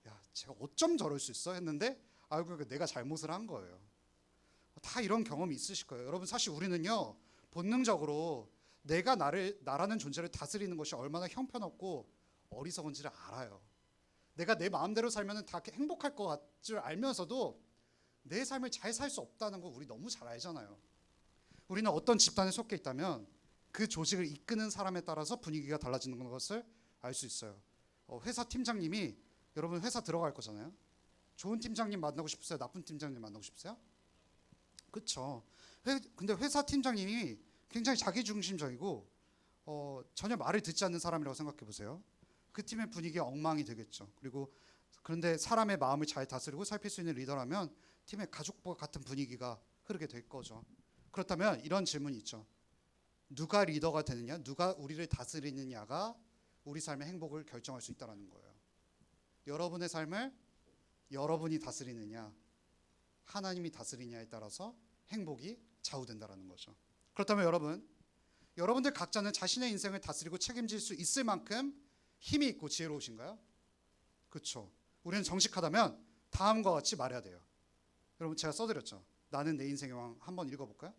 야, 제가 어쩜 저럴 수 있어? 했는데 알고 보니까 내가 잘못을 한 거예요. 다 이런 경험이 있으실 거예요. 여러분 사실 우리는요 본능적으로 내가 나라는 존재를 다스리는 것이 얼마나 형편없고 어리석은지를 알아요. 내가 내 마음대로 살면 다 행복할 것 같을 줄 알면서도 내 삶을 잘 살 수 없다는 거 우리 너무 잘 알잖아요. 우리는 어떤 집단에 속해 있다면 그 조직을 이끄는 사람에 따라서 분위기가 달라지는 것을 알 수 있어요. 회사 팀장님이 여러분 회사 들어갈 거잖아요. 좋은 팀장님 만나고 싶으세요? 나쁜 팀장님 만나고 싶으세요? 그렇죠. 근데 회사 팀장님이 굉장히 자기중심적이고 전혀 말을 듣지 않는 사람이라고 생각해 보세요. 그 팀의 분위기가 엉망이 되겠죠. 그런데 사람의 마음을 잘 다스리고 살필 수 있는 리더라면 팀의 가족과 같은 분위기가 흐르게 될 거죠. 그렇다면 이런 질문이 있죠. 누가 리더가 되느냐, 누가 우리를 다스리느냐가 우리 삶의 행복을 결정할 수 있다는 거예요. 여러분의 삶을 여러분이 다스리느냐, 하나님이 다스리냐에 따라서 행복이 좌우된다는 거죠. 그렇다면 여러분들 각자는 자신의 인생을 다스리고 책임질 수 있을 만큼 힘이 있고 지혜로우신가요? 그렇죠. 우리는 정직하다면 다음과 같이 말해야 돼요. 여러분 제가 써드렸죠. 나는 내 인생의 왕. 한번 읽어볼까요?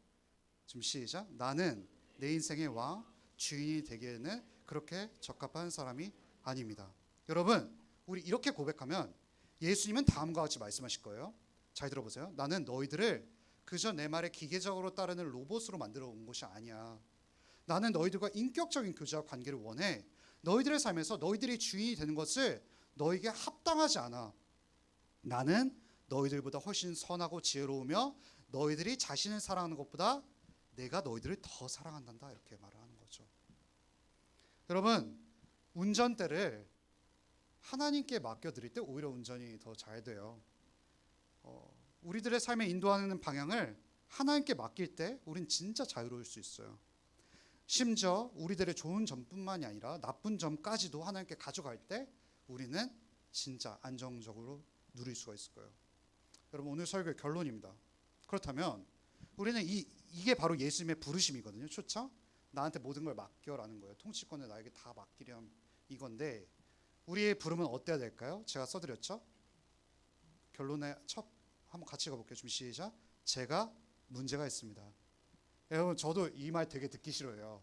좀 시작. 나는 내 인생의 왕, 주인이 되기에는 그렇게 적합한 사람이 아닙니다. 여러분 우리 이렇게 고백하면 예수님은 다음과 같이 말씀하실 거예요. 잘 들어보세요. 나는 너희들을 그저 내 말에 기계적으로 따르는 로봇으로 만들어 온 것이 아니야. 나는 너희들과 인격적인 교제와 관계를 원해. 너희들의 삶에서 너희들이 주인이 되는 것을 너에게 합당하지 않아. 나는 너희들보다 훨씬 선하고 지혜로우며 너희들이 자신을 사랑하는 것보다 내가 너희들을 더 사랑한단다. 이렇게 말을 하는 거죠. 여러분, 운전대를 하나님께 맡겨드릴 때 오히려 운전이 더 잘 돼요. 우리들의 삶에 인도하는 방향을 하나님께 맡길 때 우린 진짜 자유로울 수 있어요. 심지어 우리들의 좋은 점뿐만이 아니라 나쁜 점까지도 하나님께 가져갈 때 우리는 진짜 안정적으로 누릴 수가 있을 거예요. 여러분, 오늘 설교의 결론입니다. 그렇다면 우리는 이게 바로 예수님의 부르심이거든요. 초청? 나한테 모든 걸 맡겨라는 거예요. 통치권을 나에게 다 맡기렴 이건데 우리의 부름은 어때야 될까요? 제가 써드렸죠. 결론에 첫 한번 같이 가볼게요. 준비 시작. 제가 문제가 있습니다. 여러분, 저도 이 말 되게 듣기 싫어요.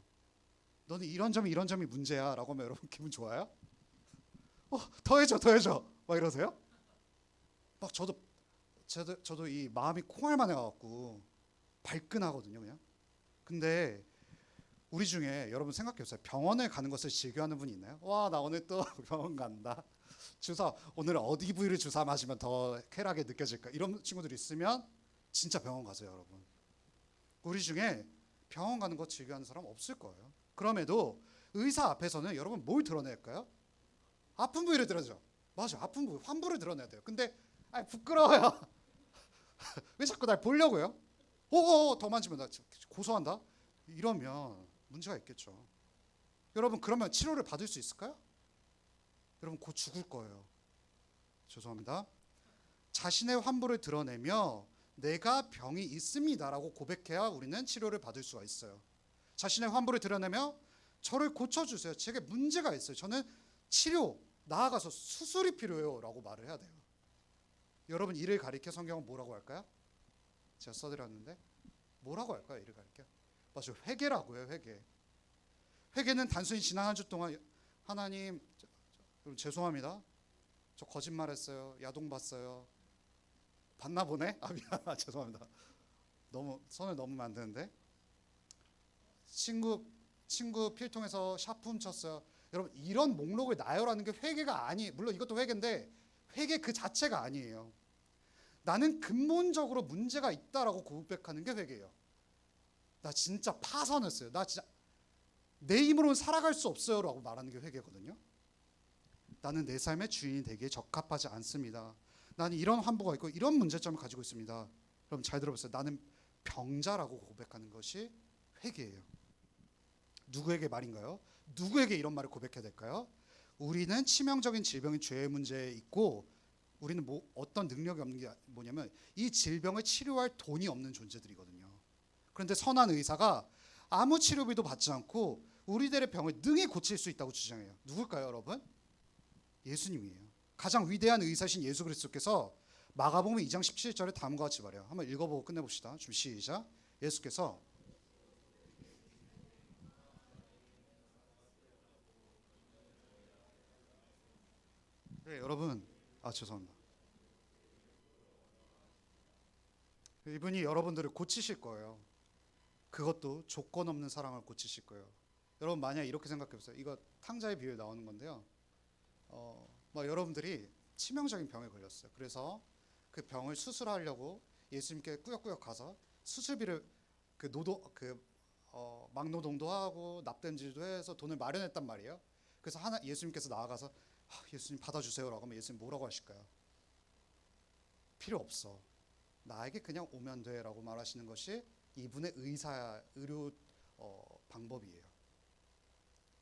너는 이런 점이 문제야 라고 하면 여러분 기분 좋아요? 더해줘 막 이러세요? 막 저도 이 마음이 콩알만 해갖고 발끈하거든요 그냥. 근데 우리 중에 여러분 생각해보세요. 병원에 가는 것을 즐겨하는 분이 있나요? 와, 나 오늘 또 병원 간다. 주사 오늘 어디 부위를 주사 맞으면 더 쾌락하게 느껴질까? 이런 친구들이 있으면 진짜 병원 가세요 여러분. 우리 중에 병원 가는 거 즐겨하는 사람 없을 거예요. 그럼에도 의사 앞에서는 여러분 뭘 드러낼까요? 아픈 부위를 드러내죠. 맞아, 아픈 부위, 환부를 드러내야 돼요. 근데 부끄러워요. 왜 자꾸 날 보려고요? 더 만지면 나 고소한다. 이러면 문제가 있겠죠. 여러분, 그러면 치료를 받을 수 있을까요? 여러분, 곧 죽을 거예요. 죄송합니다. 자신의 환부를 드러내며 내가 병이 있습니다라고 고백해야 우리는 치료를 받을 수가 있어요. 자신의 환부를 드러내며 저를 고쳐주세요. 제게 문제가 있어요. 저는 치료, 나아가서 수술이 필요해요라고 말을 해야 돼요. 여러분, 이를 가리켜 성경은 뭐라고 할까요? 제가 써드렸는데 뭐라고 할까요? 이를 가리켜? 맞아요. 회개라고 해요. 회개. 회개는 단순히 지난 한 주 동안 하나님 여러분 죄송합니다. 저 거짓말했어요. 야동 봤어요. 봤나 보네? 미안. 죄송합니다. 너무 손을 넘으면 안 되는데. 친구 필통에서 샤프 훔쳤어요. 여러분, 이런 목록을 나열하는 게 회개가 물론 이것도 회개인데 회개 그 자체가 아니에요. 나는 근본적으로 문제가 있다라고 고백하는 게 회개예요. 나 진짜 파산했어요. 나 진짜 내 힘으로는 살아갈 수 없어요라고 말하는 게 회개거든요. 나는 내 삶의 주인이 되기에 적합하지 않습니다. 나는 이런 환부가 있고 이런 문제점을 가지고 있습니다. 여러분 잘 들어보세요. 나는 병자라고 고백하는 것이 회개예요. 누구에게 말인가요? 누구에게 이런 말을 고백해야 될까요? 우리는 치명적인 질병인 죄의 문제에 있고 우리는 어떤 능력이 없는 게 뭐냐면 이 질병을 치료할 돈이 없는 존재들이거든요. 그런데 선한 의사가 아무 치료비도 받지 않고 우리들의 병을 능히 고칠 수 있다고 주장해요. 누굴까요, 여러분? 예수님이에요. 가장 위대한 의사신 예수 그리스도께서 마가복음 2장 17절에 다음과 같이 말해요. 한번 읽어보고 끝내봅시다. 준비 시작. 예수께서 네, 여러분. 죄송합니다. 이분이 여러분들을 고치실 거예요. 그것도 조건 없는 사랑을 고치실 거예요. 여러분 만약 이렇게 생각해 보세요. 이거 탕자의 비유에 나오는 건데요. 여러분들이 치명적인 병에 걸렸어요. 그래서 그 병을 수술하려고 예수님께 꾸역꾸역 가서 수술비를 막노동도 하고 납땜질도 해서 돈을 마련했단 말이에요. 그래서 예수님께서 나아가서 예수님 받아주세요라고 하면 예수님 뭐라고 하실까요? 필요 없어. 나에게 그냥 오면 돼라고 말하시는 것이 이분의 의료 방법이에요.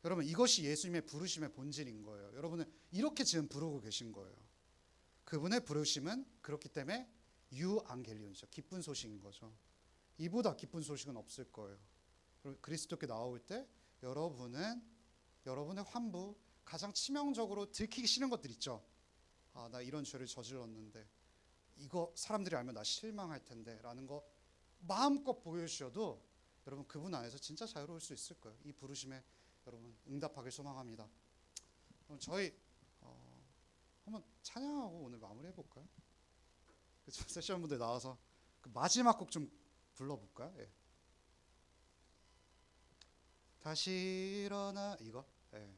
여러분 이것이 예수님의 부르심의 본질인 거예요. 여러분은 이렇게 지금 부르고 계신 거예요. 그분의 부르심은 그렇기 때문에 유앙겔리온이죠. 기쁜 소식인 거죠. 이보다 기쁜 소식은 없을 거예요. 그리스도께 나올 때 여러분의 환부, 가장 치명적으로 들키기 싫은 것들 있죠. 나 이런 죄를 저질렀는데 이거 사람들이 알면 나 실망할 텐데 라는 거 마음껏 보여주셔도 여러분 그분 안에서 진짜 자유로울 수 있을 거예요. 이 부르심에 여러분 응답하길 소망합니다. 그럼 저희 한번 찬양하고 오늘 마무리해 볼까요? 세션 분들 나와서 그 마지막 곡 좀 불러볼까요? 예. 다시 일어나 이거. 예.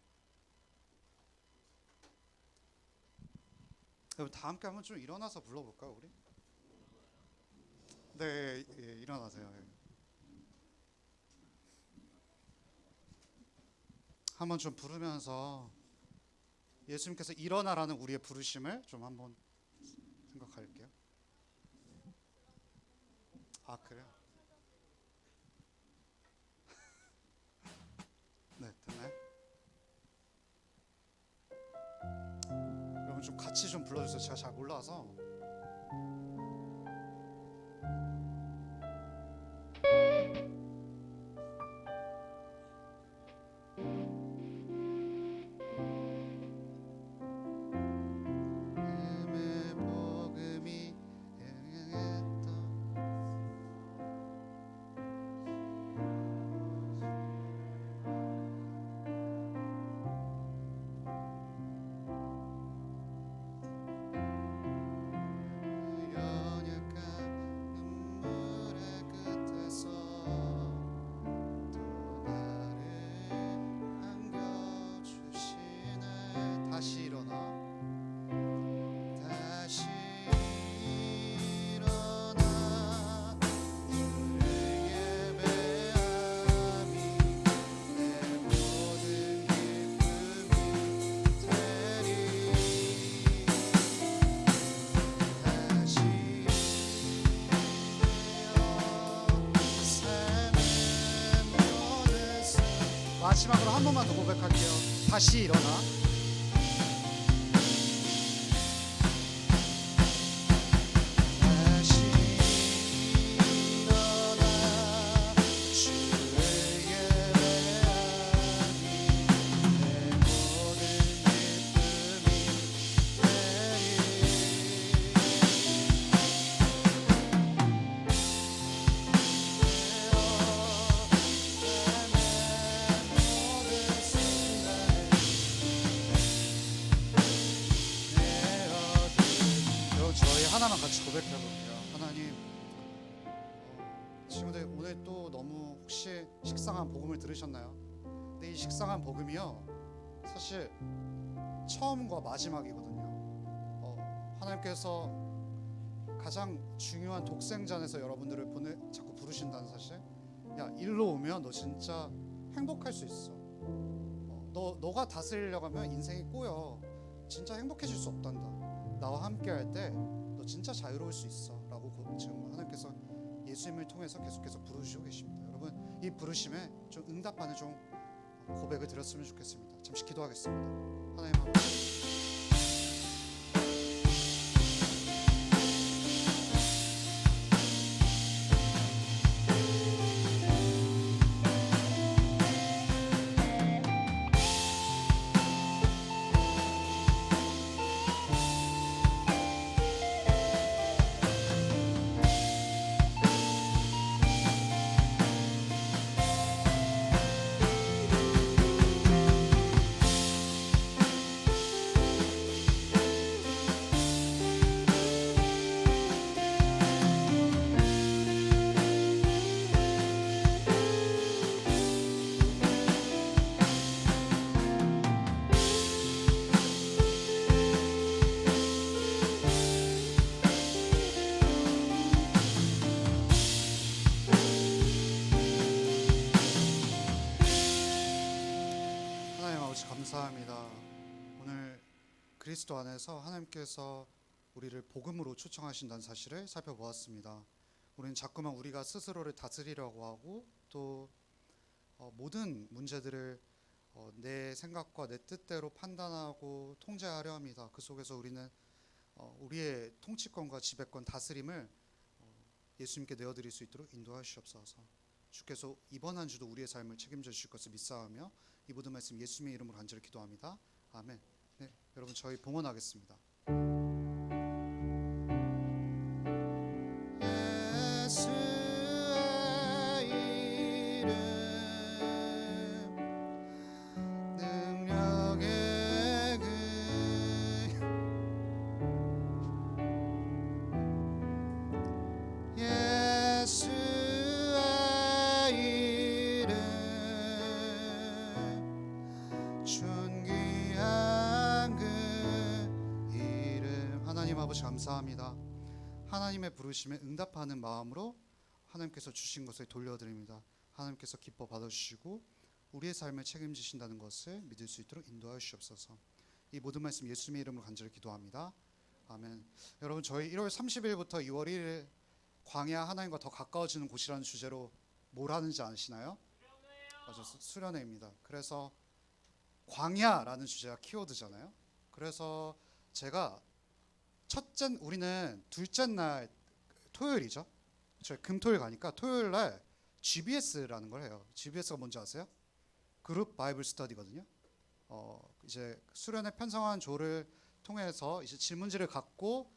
여러분 다 함께 한번 좀 일어나서 불러볼까요 우리? 네, 예, 일어나세요. 예. 한번 좀 부르면서 예수님께서 일어나라는 우리의 부르심을 좀 한번 생각할게요. 아 그래요? 네, 됐나요? 여러분 좀 같이 좀 불러주세요. 제가 잘 몰라서. 의 복음이 행했던 연약한 눈물의 끝에서 또 나를 안겨주시네. 다시 일어나 다시 일어나 주를 예배함이 내 모든 기쁨이 되리. 다시 마지막으로 한 번만 더 고백할게요. 다시 일어나. 다시 일어나 주를 예배하니 내 모든 기쁨이 여러분 저희 하나만 같이 고백해 볼게요. 하나님, 친구들 오늘 또 너무 혹시 식상한 복음을 들으셨나요? 근데 이 식상한 복음이요 사실 처음과 마지막이거든요. 하나님께서 가장 중요한 독생자에서 여러분들을 자꾸 부르신다는 사실. 야, 일로 오면 너 진짜 행복할 수 있어. 너가 다스리려고 하면 인생이 꼬여. 진짜 행복해질 수 없단다. 나와 함께 할 때 너 진짜 자유로울 수 있어 라고 지금 하나님께서 예수님을 통해서 계속해서 부르시고 계십니다. 여러분 이 부르심에 좀 응답하는 좀 고백을 드렸으면 좋겠습니다. 잠시 기도하겠습니다. 하나님 아버지, 감사합니다. 오늘 그리스도 안에서 하나님께서 우리를 복음으로 초청하신다는 사실을 살펴보았습니다. 우리는 자꾸만 우리가 스스로를 다스리려고 하고 또 모든 문제들을 내 생각과 내 뜻대로 판단하고 통제하려 합니다. 그 속에서 우리는 우리의 통치권과 지배권, 다스림을 예수님께 내어드릴 수 있도록 인도하시옵소서. 주께서 이번 한 주도 우리의 삶을 책임져 주실 것을 믿사오며 이 모든 말씀 예수님의 이름으로 간절히 기도합니다. 아멘. 네, 여러분 저희 봉헌하겠습니다. 예수의 이름 능력의 그 예수의 이름 존귀한 그 이름 아버지 감사합니다. 하나님의 부르심에 응답하는 마음으로 하나님께서 주신 것을 돌려드립니다. 하나님께서 기뻐 받아주시고 우리의 삶을 책임지신다는 것을 믿을 수 있도록 인도하여 주시옵소서. 이 모든 말씀 예수님의 이름으로 간절히 기도합니다. 아멘. 여러분, 저희 1월 30일부터 2월 1일 광야, 하나님과 더 가까워지는 곳이라는 주제로 뭘 하는지 아시나요? 맞아요. 수련회입니다. 그래서 광야라는 주제가 키워드잖아요. 그래서 제가 우리는 둘째 날 토요일이죠. 저희 금토일 가니까 토요일 날 GBS라는 걸 해요. GBS가 뭔지 아세요? 그룹 바이블 스터디거든요. 이제 수련회 편성한 조를 통해서 이제 질문지를 갖고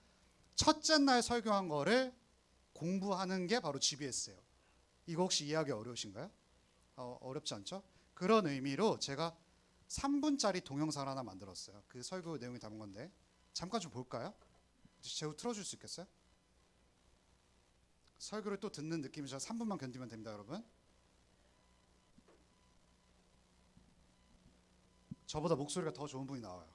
첫째 날 설교한 거를 공부하는 게 바로 GBS예요. 이거 혹시 이해하기 어려우신가요? 어렵지 않죠? 그런 의미로 제가 3분짜리 동영상을 하나 만들었어요. 그 설교 내용이 담은 건데 잠깐 좀 볼까요? 제우 틀어줄 수 있겠어요? 설교를 또 듣는 느낌이 저 3분만 견디면 됩니다, 여러분. 저보다 목소리가 더 좋은 분이 나와요.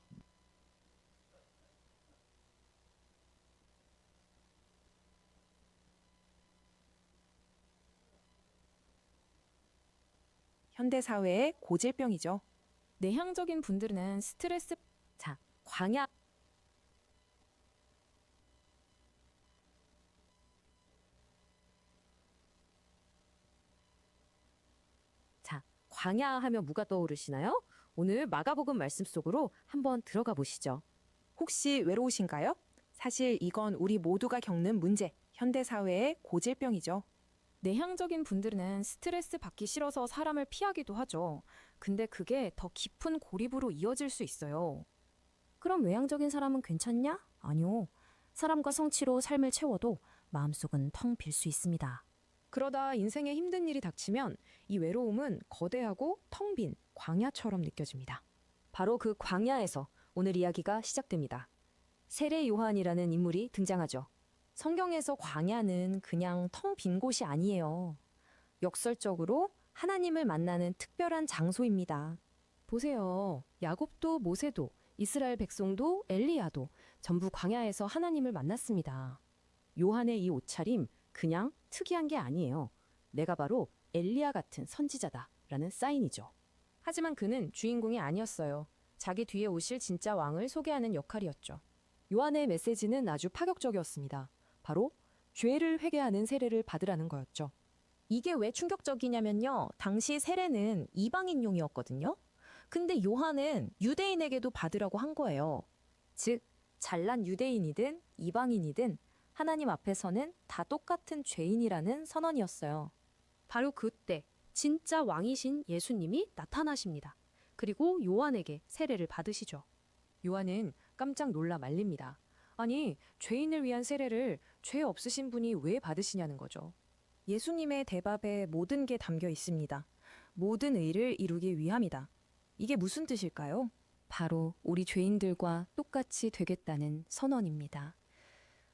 현대 사회의 고질병이죠. 내향적인 분들은 스트레스 광야 광야하면 뭐가 떠오르시나요? 오늘 마가복음 말씀 속으로 한번 들어가 보시죠. 혹시 외로우신가요? 사실 이건 우리 모두가 겪는 문제, 현대 사회의 고질병이죠. 내향적인 분들은 스트레스 받기 싫어서 사람을 피하기도 하죠. 근데 그게 더 깊은 고립으로 이어질 수 있어요. 그럼 외향적인 사람은 괜찮냐? 아니요. 사람과 성취로 삶을 채워도 마음속은 텅 빌 수 있습니다. 그러다 인생에 힘든 일이 닥치면 이 외로움은 거대하고 텅 빈 광야처럼 느껴집니다. 바로 그 광야에서 오늘 이야기가 시작됩니다. 세례 요한이라는 인물이 등장하죠. 성경에서 광야는 그냥 텅 빈 곳이 아니에요. 역설적으로 하나님을 만나는 특별한 장소입니다. 보세요. 야곱도 모세도 이스라엘 백성도 엘리야도 전부 광야에서 하나님을 만났습니다. 요한의 이 옷차림 그냥 특이한 게 아니에요. 내가 바로 엘리야 같은 선지자다라는 사인이죠. 하지만 그는 주인공이 아니었어요. 자기 뒤에 오실 진짜 왕을 소개하는 역할이었죠. 요한의 메시지는 아주 파격적이었습니다. 바로 죄를 회개하는 세례를 받으라는 거였죠. 이게 왜 충격적이냐면요. 당시 세례는 이방인용이었거든요. 근데 요한은 유대인에게도 받으라고 한 거예요. 즉, 잘난 유대인이든 이방인이든 하나님 앞에서는 다 똑같은 죄인이라는 선언이었어요. 바로 그때 진짜 왕이신 예수님이 나타나십니다. 그리고 요한에게 세례를 받으시죠. 요한은 깜짝 놀라 말립니다. 아니, 죄인을 위한 세례를 죄 없으신 분이 왜 받으시냐는 거죠. 예수님의 대답에 모든 게 담겨 있습니다. 모든 의를 이루기 위함이다. 이게 무슨 뜻일까요? 바로 우리 죄인들과 똑같이 되겠다는 선언입니다.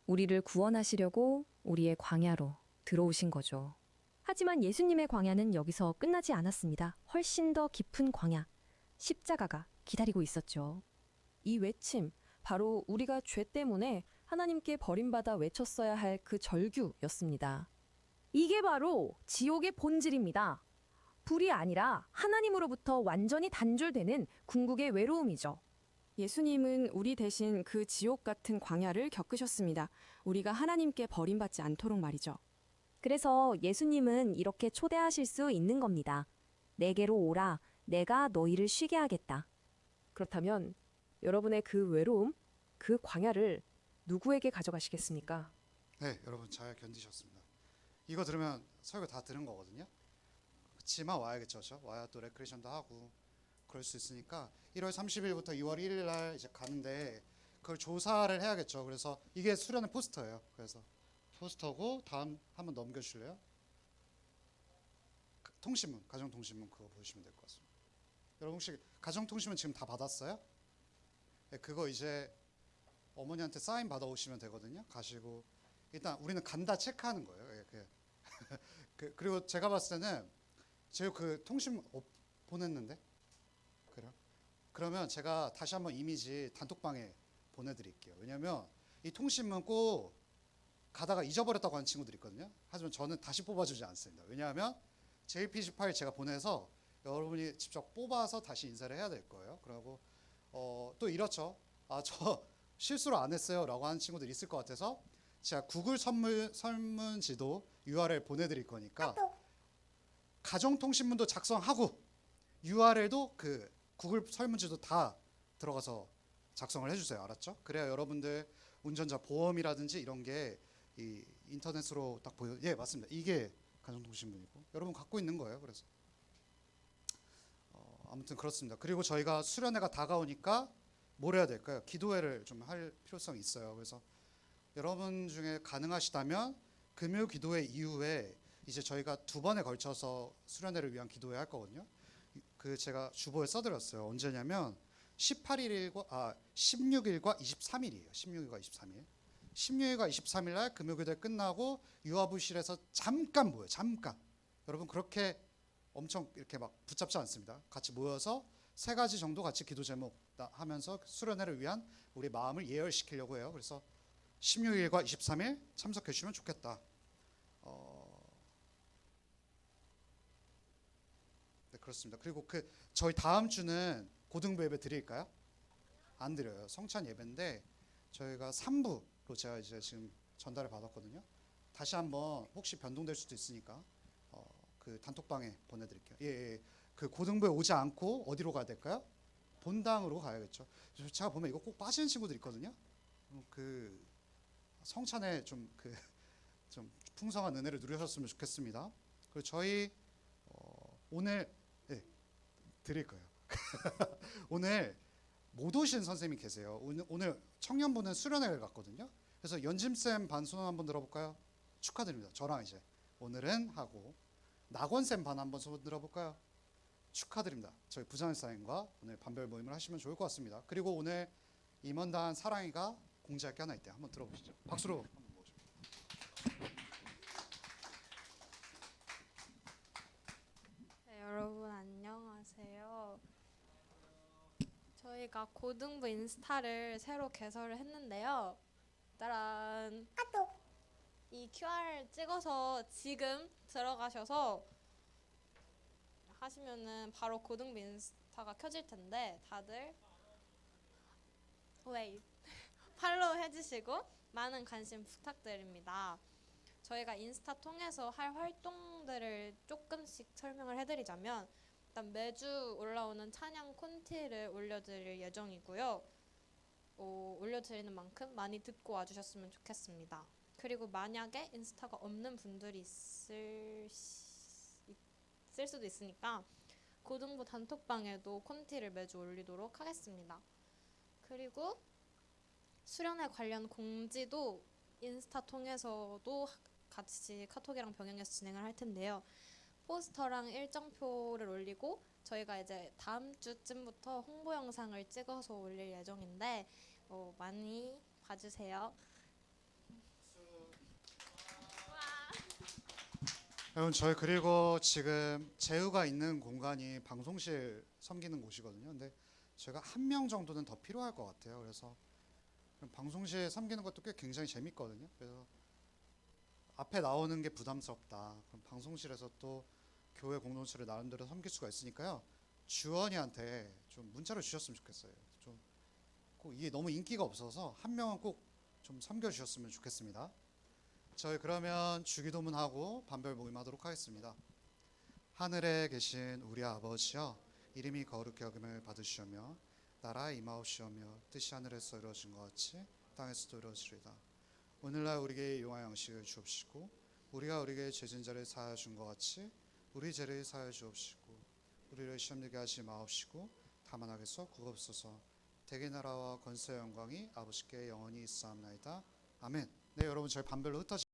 우리를 구원하시려고 우리의 광야로 들어오신 거죠. 하지만 예수님의 광야는 여기서 끝나지 않았습니다. 훨씬 더 깊은 광야, 십자가가 기다리고 있었죠. 이 외침, 바로 우리가 죄 때문에 하나님께 버림받아 외쳤어야 할 그 절규였습니다. 이게 바로 지옥의 본질입니다. 불이 아니라 하나님으로부터 완전히 단절되는 궁극의 외로움이죠. 예수님은 우리 대신 그 지옥 같은 광야를 겪으셨습니다. 우리가 하나님께 버림받지 않도록 말이죠. 그래서 예수님은 이렇게 초대하실 수 있는 겁니다. 내게로 오라, 내가 너희를 쉬게 하겠다. 그렇다면 여러분의 그 외로움, 그 광야를 누구에게 가져가시겠습니까? 네, 여러분 잘 견디셨습니다. 이거 들으면 설교 다 들은 거거든요. 그치만 와야겠죠, 그렇죠? 와야 또 레크레이션도 하고 그럴 수 있으니까 1월 30일부터 2월 1일 날 이제 가는데 그걸 조사를 해야겠죠. 그래서 이게 수련의 포스터예요. 그래서 포스터고 다음 한번 넘겨주실래요? 통신문, 가정통신문 그거 보시면 될 것 같습니다. 여러분 혹시 가정통신문 지금 다 받았어요? 네, 그거 이제 어머니한테 사인 받아 오시면 되거든요. 가시고 일단 우리는 간다 체크하는 거예요. 예, 그리고 제가 봤을 때는 제가 그 통신문 보냈는데 그래요? 그러면 제가 다시 한번 이미지 단톡방에 보내드릴게요. 왜냐하면 이 통신문 꼭 가다가 잊어버렸다고 하는 친구들이 있거든요. 하지만 저는 다시 뽑아주지 않습니다. 왜냐하면 JPG 파일 제가 보내서 여러분이 직접 뽑아서 다시 인쇄를 해야 될 거예요. 그리고 또 이렇죠. 아, 저 실수로 안 했어요라고 하는 친구들 있을 것 같아서 제가 구글 설문지도 URL 보내드릴 거니까 가정통신문도 작성하고 URL도 그 구글 설문지도 다 들어가서 작성을 해주세요. 알았죠? 그래야 여러분들 운전자 보험이라든지 이런 게 이 인터넷으로 딱 보여. 예, 맞습니다. 이게 가정통신문이고 여러분 갖고 있는 거예요. 그래서 아무튼 그렇습니다. 그리고 저희가 수련회가 다가오니까 뭘 해야 될까요? 기도회를 좀 할 필요성이 있어요. 그래서 여러분 중에 가능하시다면 금요 기도회 이후에 이제 저희가 두 번에 걸쳐서 수련회를 위한 기도회 할 거거든요. 그 제가 주보에 써드렸어요. 언제냐면 16일과 23일이에요. 16일과 23일. 16일과 23일 날 금요기도회 끝나고 유아부실에서 잠깐 모여요. 잠깐. 여러분 그렇게 엄청 이렇게 막 붙잡지 않습니다. 같이 모여서 세 가지 정도 같이 기도 제목 하면서 수련회를 위한 우리 마음을 예열시키려고 해요. 그래서 16일과 23일 참석해 주시면 좋겠다. 네, 그렇습니다. 그리고 저희 다음 주는 고등부 예배 드릴까요? 안 드려요. 성찬 예배인데 저희가 3부로 제가 이제 지금 전달을 받았거든요. 다시 한번 혹시 변동될 수도 있으니까 그 단톡방에 보내드릴게요. 예. 그 고등부에 오지 않고 어디로 가야 될까요? 본당으로 가야겠죠. 제가 보면 이거 꼭 빠지는 친구들 있거든요. 그 성찬에 좀 풍성한 은혜를 누리셨으면 좋겠습니다. 그리고 저희 오늘 드릴 거예요. 오늘 못 오신 선생님이 계세요. 오늘 청년부는 수련회를 갔거든요. 그래서 연짐쌤 반 손 한번 들어볼까요? 축하드립니다. 저랑 이제 오늘은 하고 낙원쌤 반 한번 손 들어볼까요? 축하드립니다. 저희 부장일사님과 오늘 반별 모임을 하시면 좋을 것 같습니다. 그리고 오늘 임원단 사랑이가 공지할 게 하나 있대요. 한번 들어보시죠. 박수로 한번 모셔. 네, 여러분 안녕하세요. 저희가 고등부 인스타를 새로 개설을 했는데요. 따란 이 QR 찍어서 지금 들어가셔서 하시면은 바로 고등부 인스타가 켜질 텐데 다들 팔로우 해주시고 많은 관심 부탁드립니다. 저희가 인스타 통해서 할 활동들을 조금씩 설명을 해드리자면 일단 매주 올라오는 찬양 콘티를 올려드릴 예정이고요. 올려드리는 만큼 많이 듣고 와주셨으면 좋겠습니다. 그리고 만약에 인스타가 없는 분들이 있을 수도 있으니까 고등부 단톡방에도 콘티를 매주 올리도록 하겠습니다. 그리고 수련회 관련 공지도 인스타 통해서도 같이 카톡이랑 병행해서 진행을 할 텐데요. 포스터랑 일정표를 올리고 저희가 이제 다음 주쯤부터 홍보 영상을 찍어서 올릴 예정인데 많이 봐주세요. 여러분 저희 그리고 지금 재우가 있는 공간이 방송실 섬기는 곳이거든요. 근데 저희가 한 명 정도는 더 필요할 것 같아요. 그래서 방송실 섬기는 것도 꽤 굉장히 재밌거든요. 그래서 앞에 나오는 게 부담스럽다. 그럼 방송실에서 또 교회 공동체를 나름대로 섬길 수가 있으니까요. 주원이한테 좀 문자를 주셨으면 좋겠어요. 좀 꼭 이게 너무 인기가 없어서 한 명은 꼭 좀 섬겨 주셨으면 좋겠습니다. 저희 그러면 주기도문하고 반별 모임하도록 하겠습니다. 하늘에 계신 우리 아버지여, 이름이 거룩히 여김을 받으시오며 나라 임하옵시오며 뜻이 하늘에서 이루어진 것 같이 땅에서도 이루어지리이다. 오늘날 우리에게 일용할 양식을 주옵시고 우리가 우리에게 죄진 자를 사하여 준 것 같이 우리 죄를 사하여 주옵시고 우리를 시험 들게 하지 마옵시고 다만 악에서 구하옵소서. 대개 나라와 권세와 영광이 아버지께 영원히 있사옵나이다. 아멘. 네, 여러분 저희 반별로 흩어지